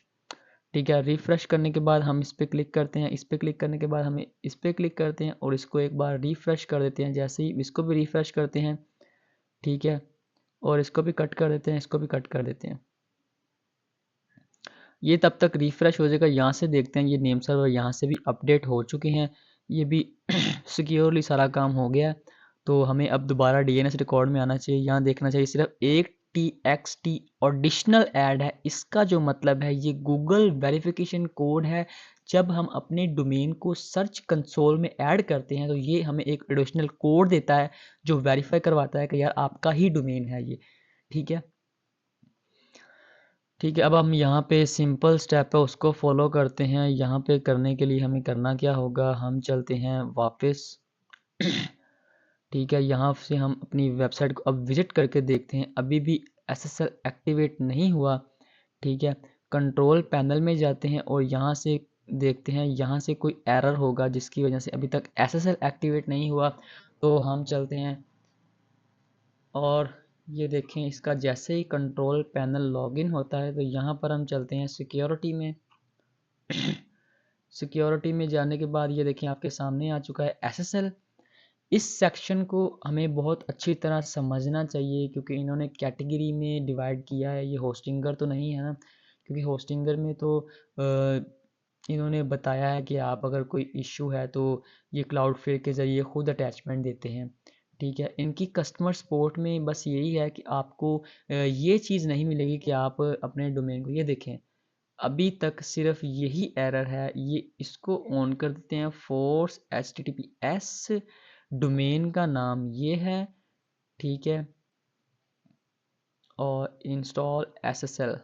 ठीक है, रिफ़्रेश करने के बाद हम इस पर क्लिक करते हैं, इस पर क्लिक करने के बाद हमें इस पर क्लिक करते हैं और इसको एक बार रिफ़्रेश कर देते हैं। जैसे ही इसको भी रिफ़्रेश करते हैं, ठीक है, और इसको भी कट कर देते हैं, इसको भी कट कर देते हैं। ये तब तक रिफ़्रेश हो जाएगा। यहाँ से देखते हैं ये नेम सर्वर यहाँ से भी अपडेट हो चुके हैं, ये भी सिक्योरली सारा काम हो गया। तो हमें अब दोबारा डीएनएस रिकॉर्ड में आना चाहिए। यहाँ देखना चाहिए सिर्फ एक TXT ऑडिशनल ऐड है। इसका जो मतलब है ये गूगल वेरिफिकेशन कोड है। जब हम अपने डोमेन को सर्च कंसोल में ऐड करते हैं तो ये हमें एक एडिशनल कोड देता है जो वेरीफाई करवाता है कि यार आपका ही डोमेन है ये। ठीक है, ठीक है। अब हम यहाँ पे सिंपल स्टेप है उसको फॉलो करते हैं। यहाँ पे करने के लिए हमें करना क्या होगा, हम चलते हैं वापस। ठीक है, यहाँ से हम अपनी वेबसाइट को अब विज़िट करके देखते हैं, अभी भी SSL एक्टिवेट नहीं हुआ। ठीक है, कंट्रोल पैनल में जाते हैं और यहाँ से देखते हैं, यहाँ से कोई एरर होगा जिसकी वजह से अभी तक SSL एक्टिवेट नहीं हुआ। तो हम चलते हैं और ये देखें, इसका जैसे ही कंट्रोल पैनल लॉगिन होता है तो यहाँ पर हम चलते हैं सिक्योरिटी में। सिक्योरिटी में जाने के बाद ये देखें आपके सामने आ चुका है SSL। इस सेक्शन को हमें बहुत अच्छी तरह समझना चाहिए क्योंकि इन्होंने कैटेगरी में डिवाइड किया है। ये होस्टिंगर तो नहीं है ना, क्योंकि होस्टिंगर में तो इन्होंने बताया है कि आप अगर कोई इशू है तो ये क्लाउडफ्लेयर के ज़रिए खुद अटैचमेंट देते हैं। ठीक है, इनकी कस्टमर सपोर्ट में बस यही है कि आपको ये चीज़ नहीं मिलेगी कि आप अपने डोमेन को, ये देखें अभी तक सिर्फ यही एरर है। ये इसको ऑन कर देते हैं, फोर्स HTTPS, डोमेन का नाम ये है। ठीक है, और इंस्टॉल SSL,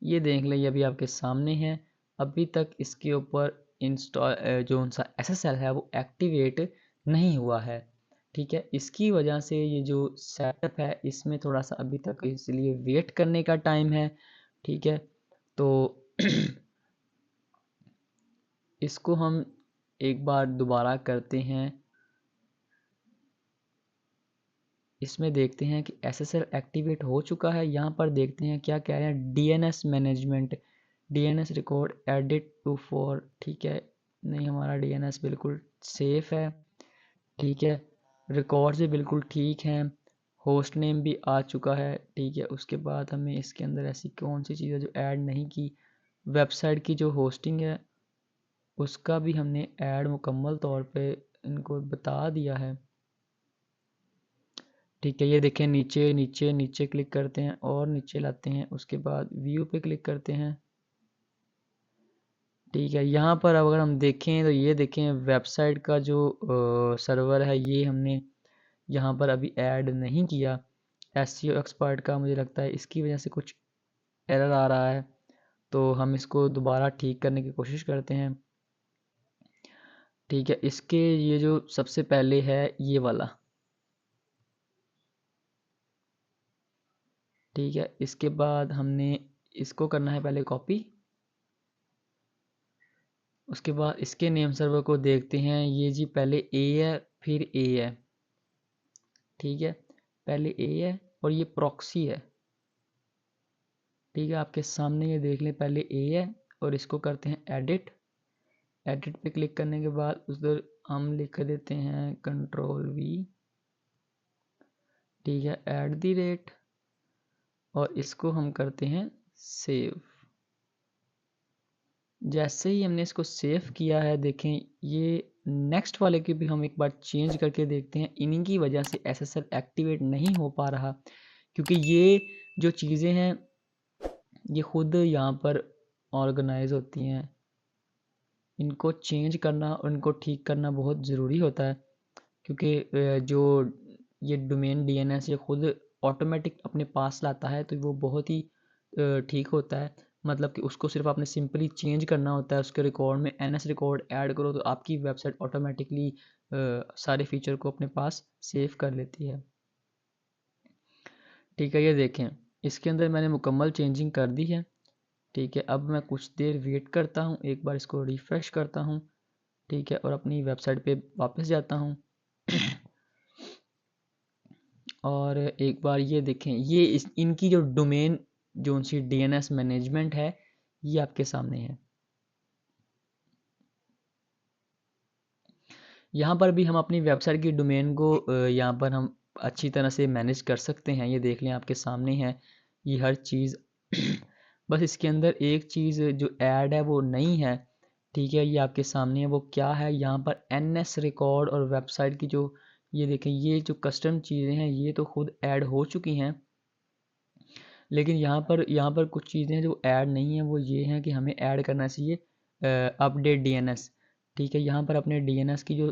ये देख लें, ये अभी आपके सामने है। अभी तक इसके ऊपर इंस्टॉल जो सा SSL है वो एक्टिवेट नहीं हुआ है। ठीक है, इसकी वजह से ये जो सेटअप है इसमें थोड़ा सा अभी तक इसलिए वेट करने का टाइम है। ठीक है, तो इसको हम एक बार दोबारा करते हैं। इसमें देखते हैं कि SSL एक्टिवेट हो चुका है। यहाँ पर देखते हैं क्या कह रहे हैं, DNS management, DNS record edit to for. ठीक है, नहीं हमारा DNS बिल्कुल सेफ है। ठीक है, रिकॉर्ड भी बिल्कुल ठीक हैं, होस्ट नेम भी आ चुका है। ठीक है, उसके बाद हमें इसके अंदर ऐसी कौन सी चीज़ है जो ऐड नहीं की, वेबसाइट की जो होस्टिंग है उसका भी हमने ऐड मुकम्मल तौर पे इनको बता दिया है। ठीक है, ये देखें नीचे नीचे नीचे क्लिक करते हैं और नीचे लाते हैं, उसके बाद व्यू पे क्लिक करते हैं। ठीक है, यहाँ पर अगर हम देखें तो ये देखें वेबसाइट का जो सर्वर है ये हमने यहाँ पर अभी ऐड नहीं किया। SEO एक्सपर्ट का मुझे लगता है इसकी वजह से कुछ एरर आ रहा है, तो हम इसको दोबारा ठीक करने की कोशिश करते हैं। ठीक है, इसके ये जो सबसे पहले है ये वाला। ठीक है, इसके बाद हमने इसको करना है पहले कॉपी। उसके बाद इसके नेम सर्वर को देखते हैं, ये जी पहले ए है फिर ए है। ठीक है, पहले ए है और ये प्रॉक्सी है। ठीक है, आपके सामने ये देख लें, पहले ए है और इसको करते हैं एडिट। एडिट पे क्लिक करने के बाद उधर हम लिख देते हैं Ctrl+V। ठीक है, @ और इसको हम करते हैं सेव। जैसे ही हमने इसको सेव किया है, देखें ये नेक्स्ट वाले के भी हम एक बार चेंज करके देखते हैं। इन्हीं की वजह से SSL एक्टिवेट नहीं हो पा रहा, क्योंकि ये जो चीज़ें हैं ये खुद यहाँ पर ऑर्गेनाइज होती हैं। इनको चेंज करना और इनको ठीक करना बहुत ज़रूरी होता है, क्योंकि जो ये डोमेन DNS ये खुद ऑटोमेटिक अपने पास लाता है, तो वो बहुत ही ठीक होता है। मतलब कि उसको सिर्फ आपने सिंपली चेंज करना होता है, उसके रिकॉर्ड में NS रिकॉर्ड ऐड करो तो आपकी वेबसाइट ऑटोमेटिकली सारे फीचर को अपने पास सेव कर लेती है। ठीक है, ये देखें इसके अंदर मैंने मुकम्मल चेंजिंग कर दी है। ठीक है, अब मैं कुछ देर वेट करता हूँ, एक बार इसको रिफ़्रेश करता हूँ। ठीक है, और अपनी वेबसाइट पे वापस जाता हूँ। और एक बार ये देखें, ये इनकी जो डोमेन जो उनकी DNS मैनेजमेंट है ये आपके सामने है। यहाँ पर भी हम अपनी वेबसाइट की डोमेन को यहाँ पर हम अच्छी तरह से मैनेज कर सकते हैं। ये देख लें आपके सामने है ये हर चीज़। बस इसके अंदर एक चीज़ जो ऐड है वो नहीं है, ठीक है, ये आपके सामने है। वो क्या है, यहाँ पर एनएस रिकॉर्ड और वेबसाइट की जो ये देखें, ये जो कस्टम चीज़ें हैं ये तो खुद ऐड हो चुकी हैं, लेकिन यहाँ पर कुछ चीज़ें जो ऐड नहीं है वो ये हैं कि हमें ऐड करना चाहिए अपडेट डीएनएस। ठीक है, यहाँ पर अपने डीएनएस की जो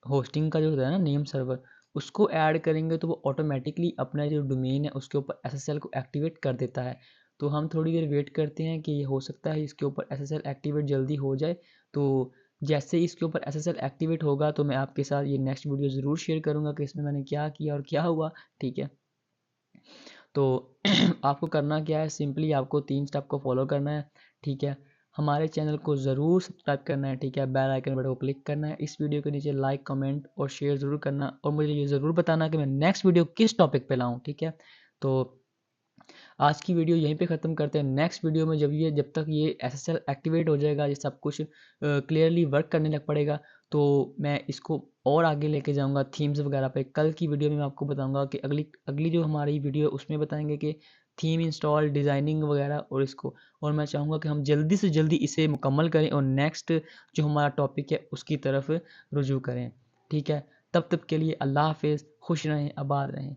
होस्टिंग का जो होता है ना नेम सर्वर, उसको ऐड करेंगे तो वो ऑटोमेटिकली अपना जो डोमेन है उसके ऊपर एसएसएल को एक्टिवेट कर देता है। तो हम थोड़ी देर वेट करते हैं कि ये हो सकता है इसके ऊपर एसएसएल एक्टिवेट जल्दी हो जाए। तो जैसे ही इसके ऊपर एसएसएल एक्टिवेट होगा तो मैं आपके साथ ये नेक्स्ट वीडियो ज़रूर शेयर करूँगा कि इसमें मैंने क्या किया और क्या हुआ। ठीक है, तो आपको करना क्या है, सिंपली आपको 3 स्टेप को फॉलो करना है। ठीक है, हमारे चैनल को ज़रूर सब्सक्राइब करना है। ठीक है, बेल आइकन बटन को क्लिक करना है, इस वीडियो के नीचे लाइक कमेंट और शेयर ज़रूर करना, और मुझे ये ज़रूर बताना कि मैं नेक्स्ट वीडियो किस टॉपिक पे लाऊं। ठीक है, तो आज की वीडियो यहीं पे ख़त्म करते हैं। नेक्स्ट वीडियो में जब तक ये एसएसएल एक्टिवेट हो जाएगा, ये सब कुछ क्लियरली वर्क करने लग पड़ेगा, तो मैं इसको और आगे लेके जाऊंगा थीम्स वगैरह पे। कल की वीडियो में मैं आपको बताऊंगा कि अगली अगली जो हमारी वीडियो है उसमें बताएंगे कि थीम इंस्टॉल, डिज़ाइनिंग वगैरह और इसको, और मैं चाहूँगा कि हम जल्दी से जल्दी इसे मुकम्मल करें और नेक्स्ट जो हमारा टॉपिक है उसकी तरफ रुजू करें। ठीक है, तब तक के लिए अल्लाह हाफिज़, खुश रहें, आबाद रहें।